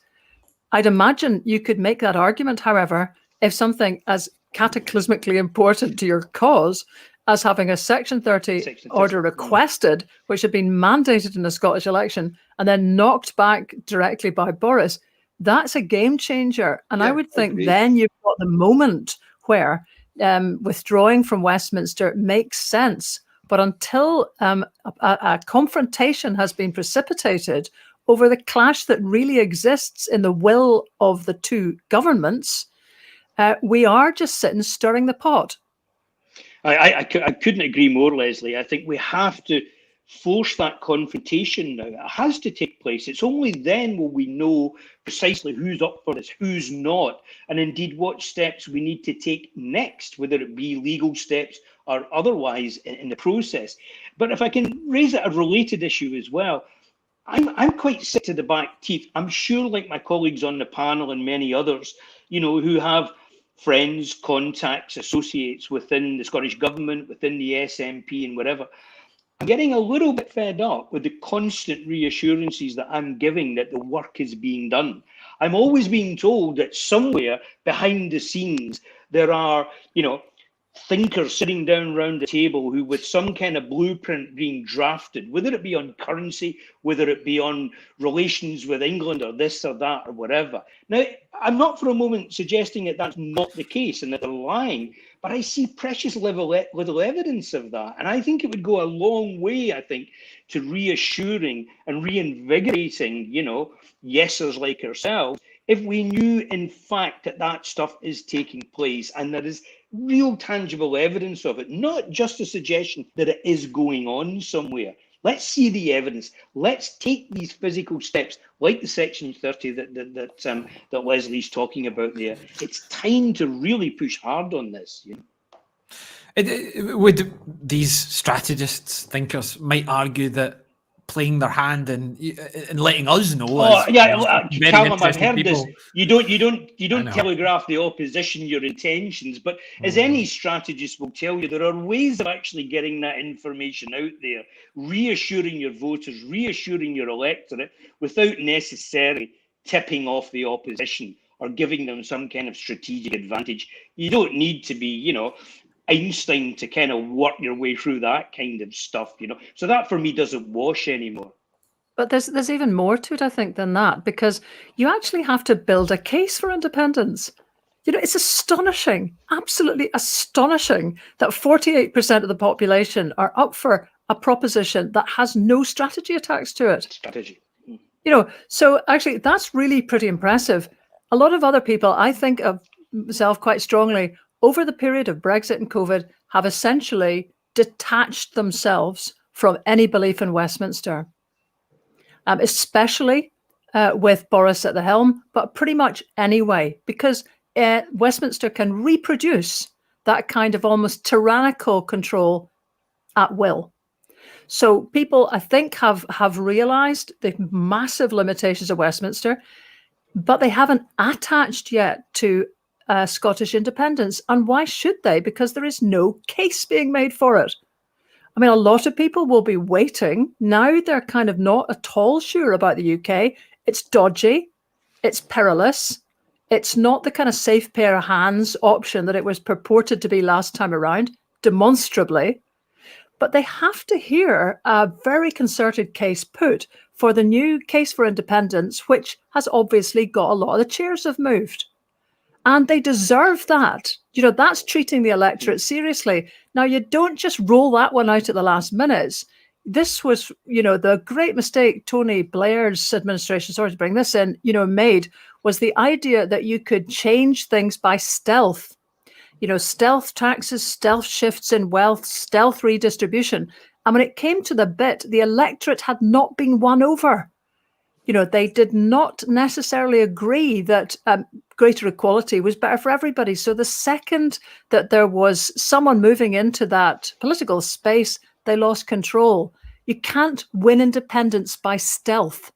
I'd imagine you could make that argument, however, if something as cataclysmically important to your cause as having a Section 30 order requested, which had been mandated in the Scottish election and then knocked back directly by Boris, that's a game changer. And I would think then you've got the moment where withdrawing from Westminster makes sense. But until a confrontation has been precipitated over the clash that really exists in the will of the two governments, we are just sitting stirring the pot. I couldn't agree more, Lesley. I think we have to force that confrontation now. It has to take place. It's only then will we know precisely who's up for this, who's not, and indeed what steps we need to take next, whether it be legal steps or otherwise in the process. But if I can raise a related issue as well, I'm quite sick to the back teeth. I'm sure, like my colleagues on the panel and many others, you know, who have friends, contacts, associates within the Scottish government, within the SNP and whatever, I'm getting a little bit fed up with the constant reassurances that I'm giving that the work is being done. I'm always being told that somewhere behind the scenes there are, you know, thinkers sitting down round the table who, with some kind of blueprint being drafted, whether it be on currency, whether it be on relations with England or this or that or whatever. Now, I'm not for a moment suggesting that that's not the case and that they're lying, but I see precious little evidence of that. And I think it would go a long way, I think, to reassuring and reinvigorating, yesers like ourselves, if we knew, in fact, that that stuff is taking place and there is real tangible evidence of it, not just a suggestion that it is going on somewhere. Let's see the evidence. Let's take these physical steps, like the Section 30 that Lesley's talking about there. It's time to really push hard on this. Would these strategists, thinkers, might argue that playing their hand and letting us know? Callum, I've heard people. this. You don't telegraph the opposition your intentions, but as any strategist will tell you, there are ways of actually getting that information out there, reassuring your voters, reassuring your electorate, without necessarily tipping off the opposition or giving them some kind of strategic advantage. You don't need to be, Einstein to kind of work your way through that kind of stuff, So that for me doesn't wash anymore. But there's even more to it, I think, than that, because you actually have to build a case for independence. It's astonishing, absolutely astonishing, that 48% of the population are up for a proposition that has no strategy attached to it. Strategy. So actually that's really pretty impressive. A lot of other people, I think of myself quite strongly, over the period of Brexit and COVID, have essentially detached themselves from any belief in Westminster, especially with Boris at the helm, but pretty much anyway, because Westminster can reproduce that kind of almost tyrannical control at will. So people, I think, have realised the massive limitations of Westminster, but they haven't attached yet to Scottish independence. And why should they? Because there is no case being made for it. I mean, a lot of people will be waiting. Now they're kind of not at all sure about the UK. It's dodgy. It's perilous. It's not the kind of safe pair of hands option that it was purported to be last time around, demonstrably. But they have to hear a very concerted case put for the new case for independence, which has obviously got a lot of the chairs have moved. And they deserve that. That's treating the electorate seriously. Now, you don't just roll that one out at the last minute. This was, the great mistake Tony Blair's administration, sorry to bring this in, made, was the idea that you could change things by stealth. Stealth taxes, stealth shifts in wealth, stealth redistribution. And when it came to the bit, the electorate had not been won over. They did not necessarily agree that greater equality was better for everybody. So the second that there was someone moving into that political space, they lost control. You can't win independence by stealth.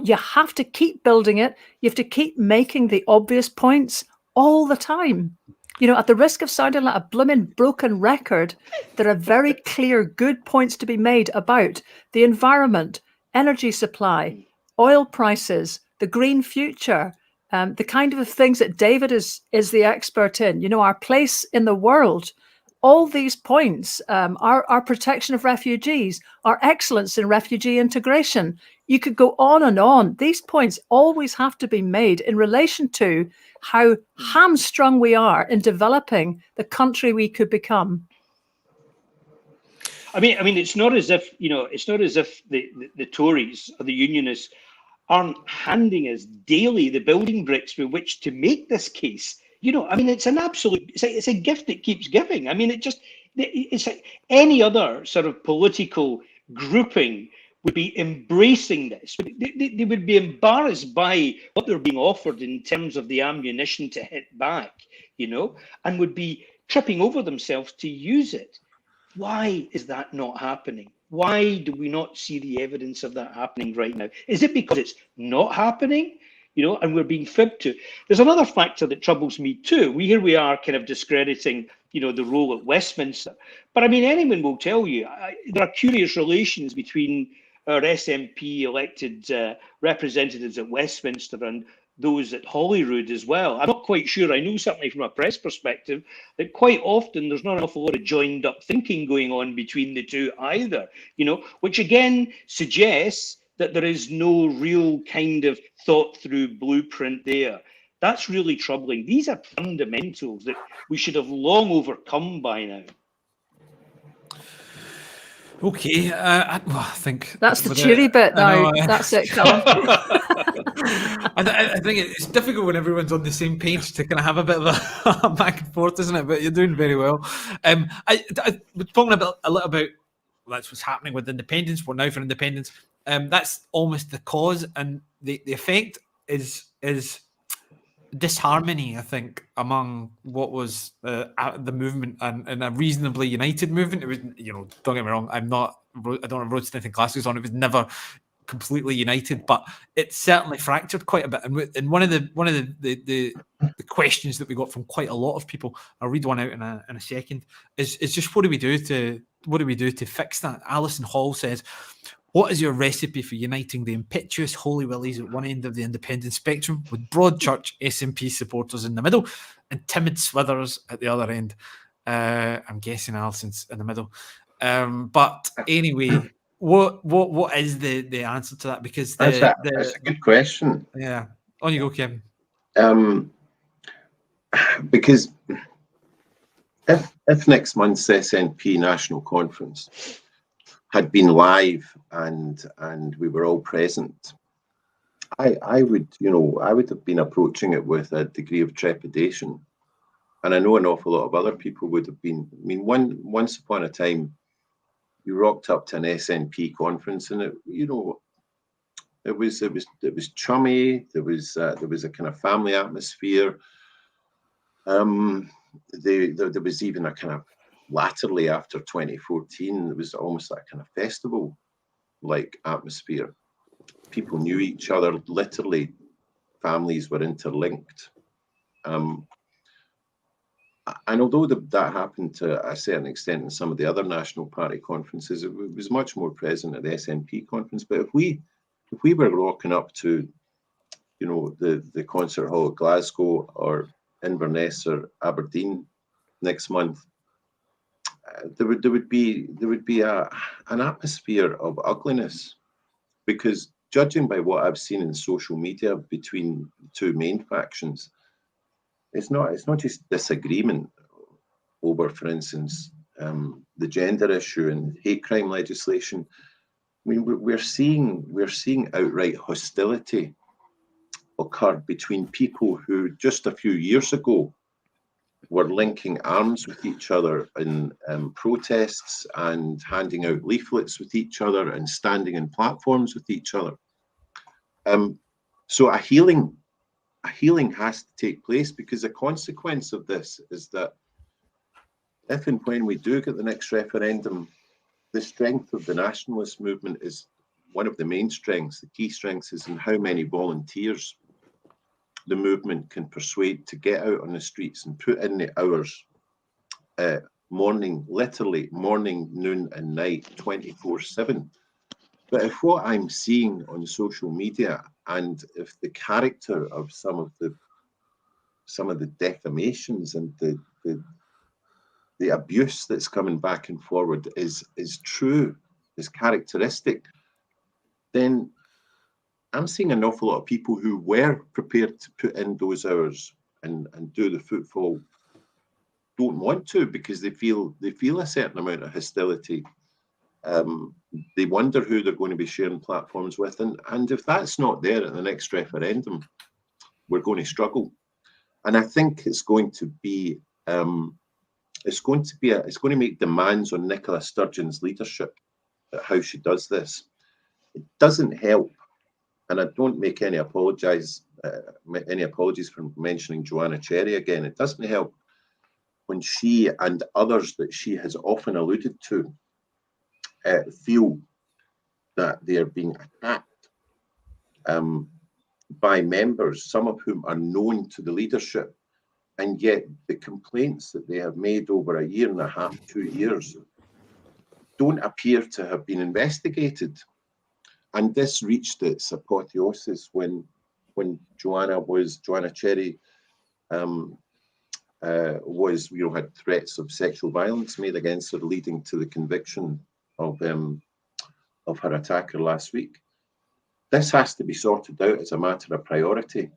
You have to keep building it. You have to keep making the obvious points all the time. At the risk of sounding like a blooming broken record, there are very clear, good points to be made about the environment, energy supply, oil prices, the green future, the kind of things that David is the expert in, our place in the world. All these points, our protection of refugees, our excellence in refugee integration. You could go on and on. These points always have to be made in relation to how hamstrung we are in developing the country we could become. I mean, it's not as if the Tories or the Unionists aren't handing us daily the building bricks with which to make this case. It's an absolute, it's a gift that keeps giving. I mean, it's like any other sort of political grouping would be embracing this. They would be embarrassed by what they're being offered in terms of the ammunition to hit back, and would be tripping over themselves to use it. Why is that not happening? Why do we not see the evidence of that happening right now? Is it because it's not happening? And we're being fibbed to? There's another factor that troubles me too. Here we are kind of discrediting, the role at Westminster. But I mean, anyone will tell you, there are curious relations between our SNP elected representatives at Westminster and those at Holyrood as well. I'm not quite sure. I know certainly from a press perspective that quite often there's not an awful lot of joined up thinking going on between the two either, which again suggests that there is no real kind of thought through blueprint there. That's really troubling. These are fundamentals that we should have long overcome by now. Okay, I think that's the cheery bit now. That's it, Callum. I think it's difficult when everyone's on the same page to kind of have a bit of a back and forth, isn't it? But you're doing very well. I was talking a little about that's what's happening with independence. We're now for independence. That's almost the cause, and the effect is disharmony, I think, among what was the movement and a reasonably united movement. It was, don't get me wrong, I don't have road sniffing glasses on. It was never completely united, but it certainly fractured quite a bit. And one of the questions that we got from quite a lot of people, I'll read one out in a second, is just what do we do to fix that? Alison Hall says, what is your recipe for uniting the impetuous Holy Willies at one end of the independent spectrum with broad church SNP supporters in the middle and timid swithers at the other end? I'm guessing Alison's in the middle. But anyway, what is the answer to that? Because that's a good question. Yeah. On you go, Kevin. Because if next month's SNP National Conference had been live and we were all present, I would have been approaching it with a degree of trepidation, and I know an awful lot of other people would have been. I mean, once upon a time, you rocked up to an SNP conference, and it was chummy. There was a kind of family atmosphere. There was even a kind of, latterly after 2014, there was almost that kind of festival-like atmosphere. People knew each other, literally, families were interlinked. And although that happened to a certain extent in some of the other National Party conferences, it was much more present at the SNP conference. But if we were rocking up to, the concert hall at Glasgow or Inverness or Aberdeen next month, there would be an atmosphere of ugliness, because judging by what I've seen in social media between the two main factions, it's not just disagreement over, for instance, the gender issue and hate crime legislation. I mean, we're seeing outright hostility occur between people who just a few years ago were linking arms with each other in protests and handing out leaflets with each other and standing in platforms with each other. So a healing has to take place, because the consequence of this is that if and when we do get the next referendum, the strength of the nationalist movement is one of the main strengths. The key strengths is in how many volunteers the movement can persuade to get out on the streets and put in the hours, literally morning, noon and night, 24/7. But if what I'm seeing on social media, and if the character of some of the defamations and the abuse that's coming back and forward is true, is characteristic, then I'm seeing an awful lot of people who were prepared to put in those hours and do the footfall don't want to, because they feel a certain amount of hostility. They wonder who they're going to be sharing platforms with, and if that's not there at the next referendum, we're going to struggle. And I think it's going to make demands on Nicola Sturgeon's leadership at how she does this. It doesn't help, and I don't make any apologies for mentioning Joanna Cherry again. It doesn't help when she and others that she has often alluded to feel that they are being attacked by members, some of whom are known to the leadership, and yet the complaints that they have made over a year and a half, 2 years, don't appear to have been investigated. And this reached its apotheosis when when Joanna Cherry was, had threats of sexual violence made against her, leading to the conviction of her attacker last week. This has to be sorted out as a matter of priority,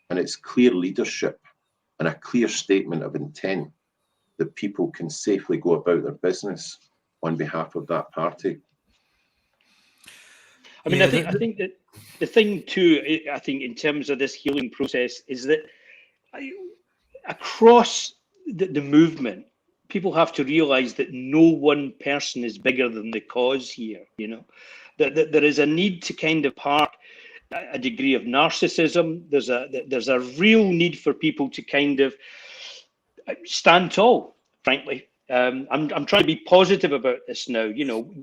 and it's clear leadership and a clear statement of intent that people can safely go about their business on behalf of that party. I mean, I think that the thing too, I think in terms of this healing process, is that across the movement, people have to realise that no one person is bigger than the cause here. That there is a need to kind of park a degree of narcissism. There's a real need for people to kind of stand tall, frankly. I'm trying to be positive about this now.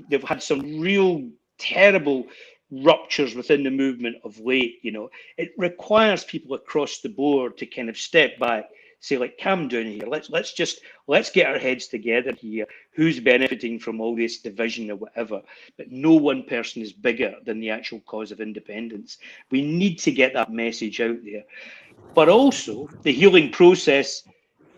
They've had some real terrible ruptures within the movement of late. It requires people across the board to kind of step back, say, like, calm down here. Let's get our heads together here. Who's benefiting from all this division or whatever? But no one person is bigger than the actual cause of independence. We need to get that message out there. But also, the healing process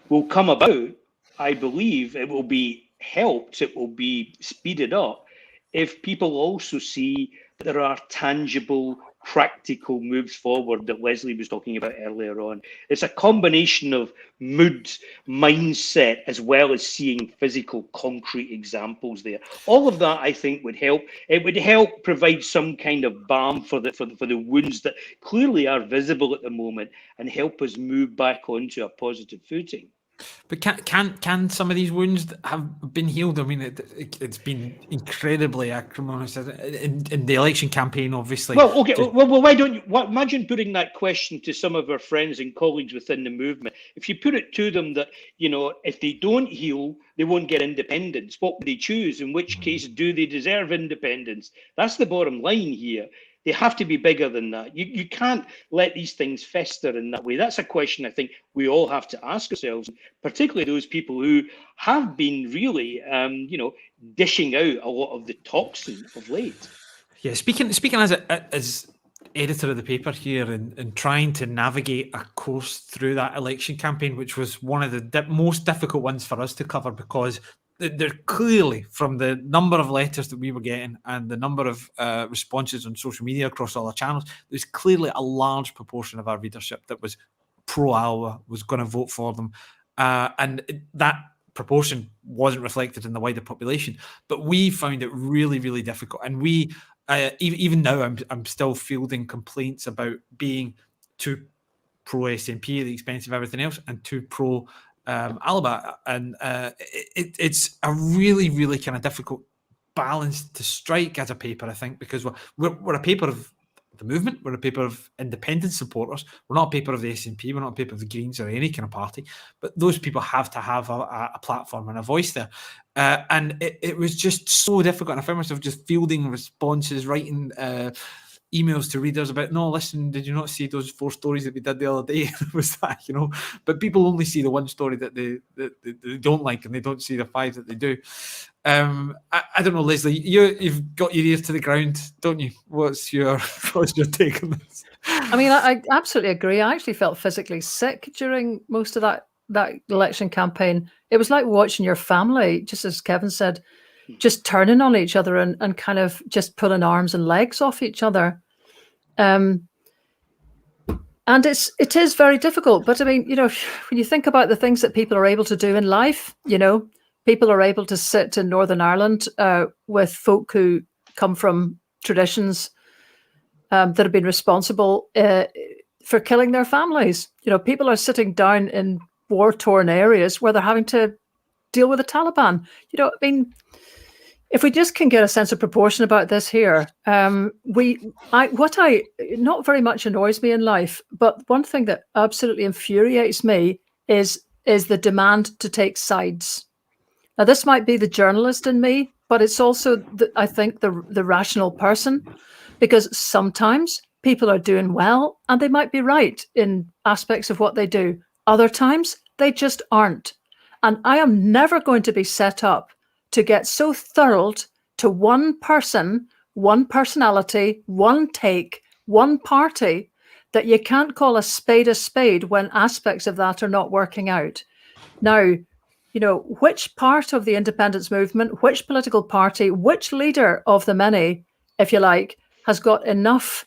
will come about. I believe it will be helped. It will be speeded up if people also see that there are tangible, practical moves forward that Lesley was talking about earlier on. It's a combination of mood, mindset, as well as seeing physical, concrete examples there. All of that, I think, would help. It would help provide some kind of balm for the wounds that clearly are visible at the moment, and help us move back onto a positive footing. But can some of these wounds have been healed? I mean, it's been incredibly acrimonious in the election campaign, obviously. Well, okay. Well, why don't you imagine putting that question to some of our friends and colleagues within the movement? If you put it to them that, if they don't heal, they won't get independence. What would they choose? In which case, do they deserve independence? That's the bottom line here. They have to be bigger than that. You can't let these things fester in that way. That's a question I think we all have to ask ourselves, particularly those people who have been really, dishing out a lot of the toxin of late. Yeah, speaking as editor of the paper here and trying to navigate a course through that election campaign, which was one of the most difficult ones for us to cover, because they're clearly, from the number of letters that we were getting and the number of responses on social media across all our channels, there's clearly a large proportion of our readership that was pro-Alba, was going to vote for them. And that proportion wasn't reflected in the wider population. But we found it really, really difficult. And we, even now, I'm still fielding complaints about being too pro-SNP at the expense of everything else, and too pro Alba, and it's a really, really kind of difficult balance to strike as a paper, I think, because we're a paper of the movement, we're a paper of independent supporters, we're not a paper of the SNP, we're not a paper of the Greens or any kind of party, but those people have to have a platform and a voice there, and it was just so difficult, and I found myself just fielding responses, writing emails to readers about, no, listen, did you not see those 4 stories that we did the other day? It was that, but people only see the one story that they don't like, and they don't see the 5 that they do. I don't know, Lesley, you've got your ears to the ground, don't you? What's your take on this? I mean, I absolutely agree. I actually felt physically sick during most of that election campaign. It was like watching your family, just as Kevin said, just turning on each other and kind of just pulling arms and legs off each other. And it is very difficult. But I mean, when you think about the things that people are able to do in life, people are able to sit in Northern Ireland with folk who come from traditions that have been responsible for killing their families. People are sitting down in war-torn areas where they're having to deal with the Taliban. I mean, if we just can get a sense of proportion about this here, what not very much annoys me in life, but one thing that absolutely infuriates me is the demand to take sides. Now, this might be the journalist in me, but it's also, I think, the rational person, because sometimes people are doing well and they might be right in aspects of what they do. Other times, they just aren't. And I am never going to be set up to get so thrilled to one person, one personality, one take, one party, that you can't call a spade when aspects of that are not working out. Now, you know, which part of the independence movement, which political party, which leader of the many, if you like, has got enough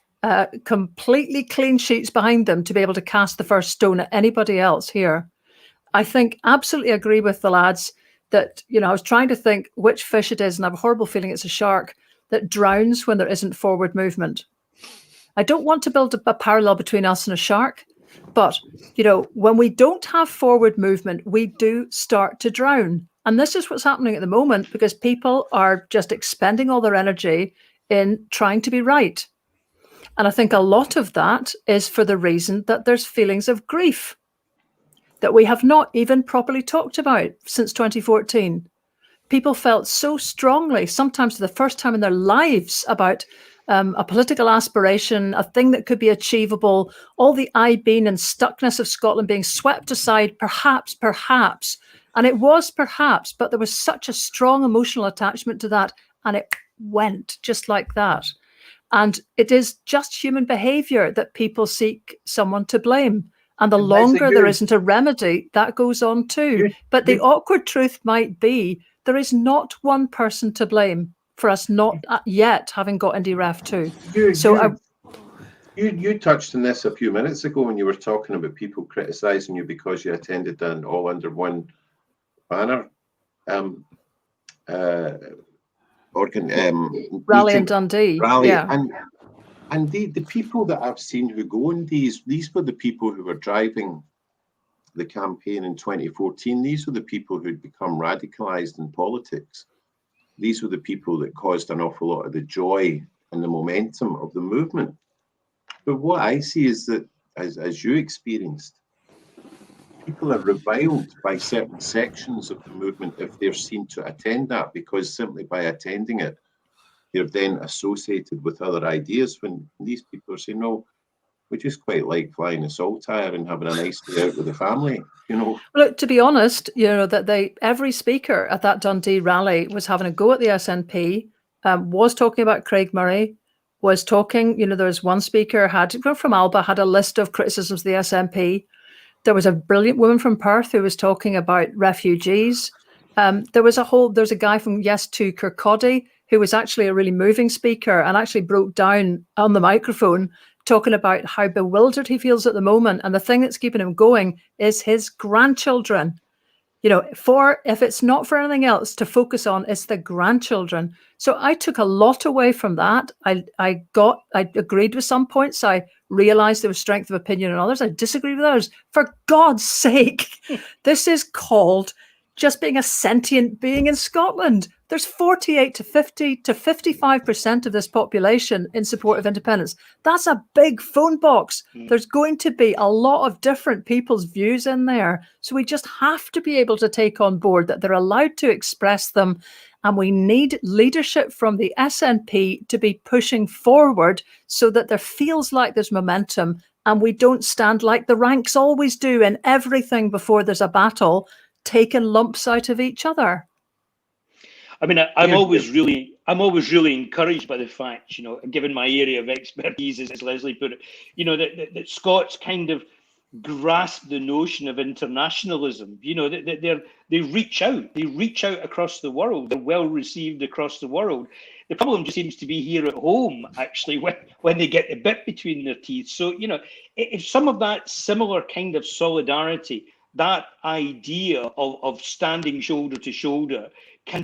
completely clean sheets behind them to be able to cast the first stone at anybody else here? I think absolutely agree with the lads that, you know, I was trying to think which fish it is, and I have a horrible feeling it's a shark that drowns when there isn't forward movement. I don't want to build a parallel between us and a shark, but, you know, when we don't have forward movement, we do start to drown. And this is what's happening at the moment, because people are just expending all their energy in trying to be right. And I think a lot of that is for the reason that there's feelings of grief that we have not even properly talked about since 2014. People felt so strongly, sometimes for the first time in their lives, about a political aspiration, a thing that could be achievable, all the I-been and stuckness of Scotland being swept aside, perhaps. And it was perhaps, but there was such a strong emotional attachment to that, and it went just like that. And it is just human behaviour that people seek someone to blame. And the longer there isn't a remedy, that goes on too. But the awkward truth might be there is not one person to blame for us not yet having got into Ref 2. You touched on this a few minutes ago when you were talking about people criticising you because you attended an all under one banner rally in Dundee. Rally. Yeah. And the people that I've seen who go on these were the people who were driving the campaign in 2014. These were the people who'd become radicalised in politics. These were the people that caused an awful lot of the joy and the momentum of the movement. But what I see is that, as you experienced, people are reviled by certain sections of the movement if they're seen to attend that, because simply by attending it, they're then associated with other ideas, when these people are saying, no, we just quite like flying a saltire and having a nice day out with the family, you know. Look, to be honest, you know, that every speaker at that Dundee rally was having a go at the SNP, was talking about Craig Murray, was talking, you know, there was one speaker from Alba had a list of criticisms of the SNP. There was a brilliant woman from Perth who was talking about refugees. There's a guy from Yes to Kirkcaldy who was actually a really moving speaker and actually broke down on the microphone talking about how bewildered he feels at the moment. And the thing that's keeping him going is his grandchildren. You know, if it's not for anything else to focus on, it's the grandchildren. So I took a lot away from that. I agreed with some points. I realized there was strength of opinion in others. I disagreed with others. For God's sake, this is called just being a sentient being in Scotland. There's 48 to 50 to 55% of this population in support of independence. That's a big phone box. There's going to be a lot of different people's views in there. So we just have to be able to take on board that they're allowed to express them. And we need leadership from the SNP to be pushing forward so that there feels like there's momentum and we don't stand like the ranks always do in everything before there's a battle, taking lumps out of each other. I mean, I'm always really encouraged by the fact, you know, given my area of expertise, as Lesley put it, you know, that Scots kind of grasp the notion of internationalism. You know, they reach out across the world. They're well received across the world. The problem just seems to be here at home, actually, when they get the bit between their teeth. So, you know, if some of that similar kind of solidarity, that idea of standing shoulder to shoulder can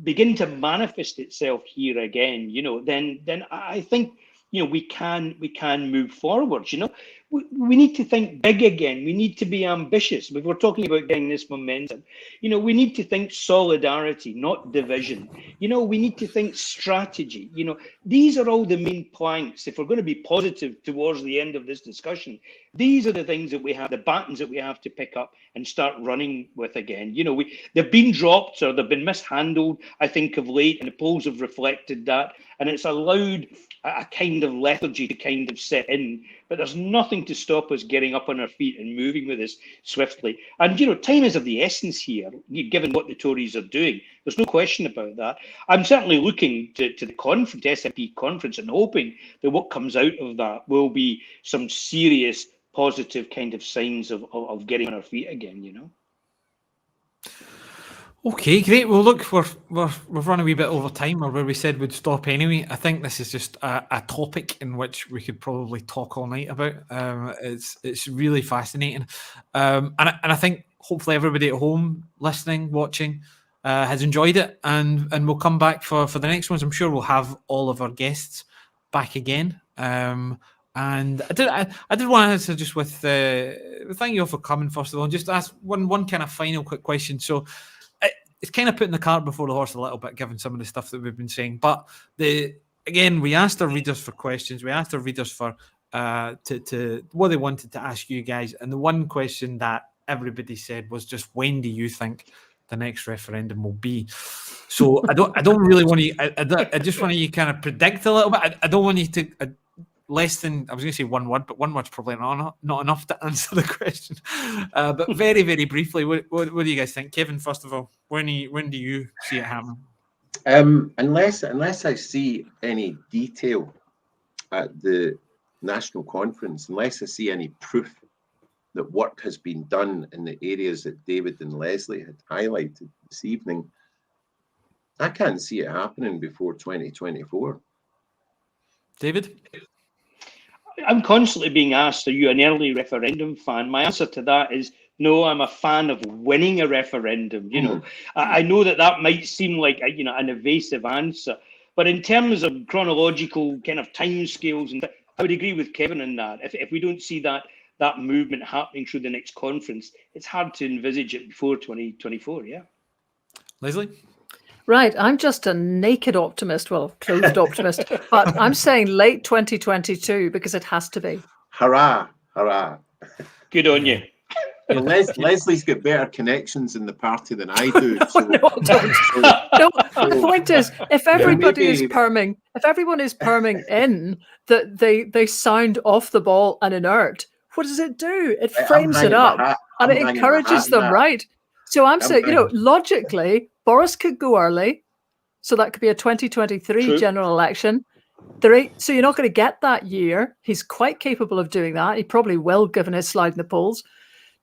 begin to manifest itself here again, you know, then I think, you know, we can move forward. You know, we need to think big again. We need to be ambitious. If we're talking about getting this momentum, you know, we need to think solidarity, not division. You know, we need to think strategy. You know, these are all the main planks. If we're going to be positive towards the end of this discussion, these are the things that we have, the battens that we have to pick up and start running with again. You know, they've been dropped or they've been mishandled, I think, of late, and the polls have reflected that. And it's allowed a kind of lethargy to kind of set in but there's nothing to stop us getting up on our feet and moving with this swiftly. And, time is of the essence here, given what the Tories are doing. There's no question about that. I'm certainly looking to the SNP conference and hoping that what comes out of that will be some serious positive kind of signs of getting on our feet again, Okay, great. Well, look, we've run a wee bit over time, or where we said we'd stop anyway. I think this is just a topic in which we could probably talk all night about. It's really fascinating, and I think hopefully everybody at home, listening, watching, has enjoyed it, and we'll come back for the next ones. I'm sure we'll have all of our guests back again. And I did want to just thank you all for coming first of all, and just ask one kind of final quick question. So. It's kind of putting the cart before the horse a little bit, given some of the stuff that we've been saying. But again, we asked our readers for questions. We asked our readers for to what they wanted to ask you guys. And the one question that everybody said was just, when do you think the next referendum will be? So I don't really want you. I just want you kind of predict a little bit. I don't want you to. Less than, I was going to say one word, but one word's probably not enough to answer the question. But very, very briefly, what do you guys think? Kevin, first of all, when do you see it happen? Unless I see any detail at the national conference, unless I see any proof that work has been done in the areas that David and Lesley had highlighted this evening, I can't see it happening before 2024. David? I'm constantly being asked, are you an early referendum fan? My answer to that is no, I'm a fan of winning a referendum. I know that might seem like an evasive answer, but in terms of chronological kind of timescales, and I would agree with Kevin on that. If we don't see that movement happening through the next conference, it's hard to envisage it before 2024. Yeah. Leslie? Right, I'm just a naked optimist, well, clothed optimist, but I'm saying late 2022 because it has to be. Hurrah, hurrah. Good on you. Well, Leslie's got better connections in the party than I do. So, No, the point is, if everybody is perming, if everyone is perming in that they sound off the ball and inert, what does it do? It frames it up and it encourages them, right? So I'm saying, logically, Boris could go early, so that could be a 2023 general election. So you're not going to get that year. He's quite capable of doing that. He probably will, given his slide in the polls.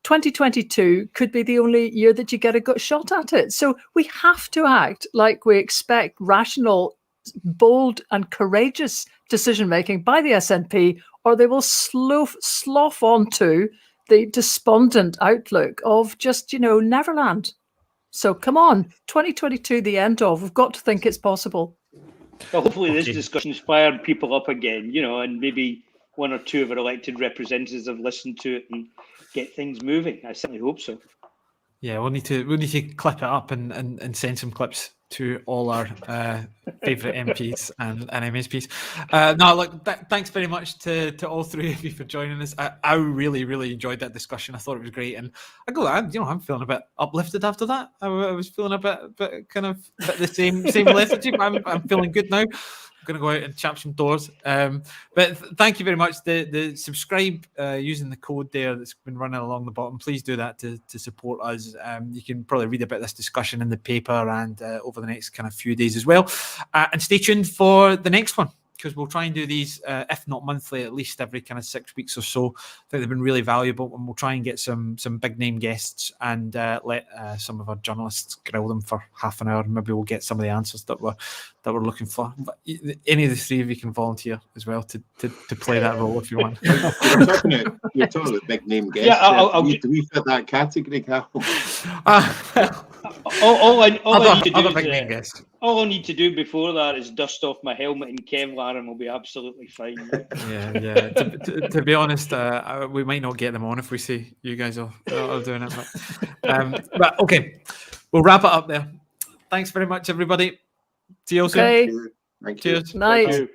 2022 could be the only year that you get a good shot at it. So we have to act like we expect rational, bold and courageous decision-making by the SNP, or they will slough onto the despondent outlook of just, Neverland. So come on, 2022, the end of. We've got to think it's possible. Well, hopefully this discussion's fired people up again, and maybe one or two of our elected representatives have listened to it and get things moving. I certainly hope so. Yeah, we'll need to clip it up and send some clips to all our favourite MPs and MSPs. No, look, thanks very much to all three of you for joining us. I really, really enjoyed that discussion. I thought it was great, and I'm feeling a bit uplifted after that. I was feeling a bit kind of the same lethargy, but I'm feeling good now. I'm going to go out and chap some doors. But thank you very much. The subscribe using the code there that's been running along the bottom. Please do that to support us. You can probably read about this discussion in the paper and over the next kind of few days as well. And stay tuned for the next one, because we'll try and do these, if not monthly, at least every kind of 6 weeks or so. I think they've been really valuable, and we'll try and get some big name guests and let some of our journalists grill them for half an hour. Maybe we'll get some of the answers that we're looking for. But any of the three of you can volunteer as well to play that role if you want. You're talking about big name guests. Yeah, do we fit that category, Callum? All I need to do before that is dust off my helmet in Kevlar, and we'll be absolutely fine. Yeah. To be honest, we might not get them on if we say you guys are doing it. But okay, we'll wrap it up there. Thanks very much, everybody. See you all soon. Okay. Thank you. Cheers. Night. Thank you.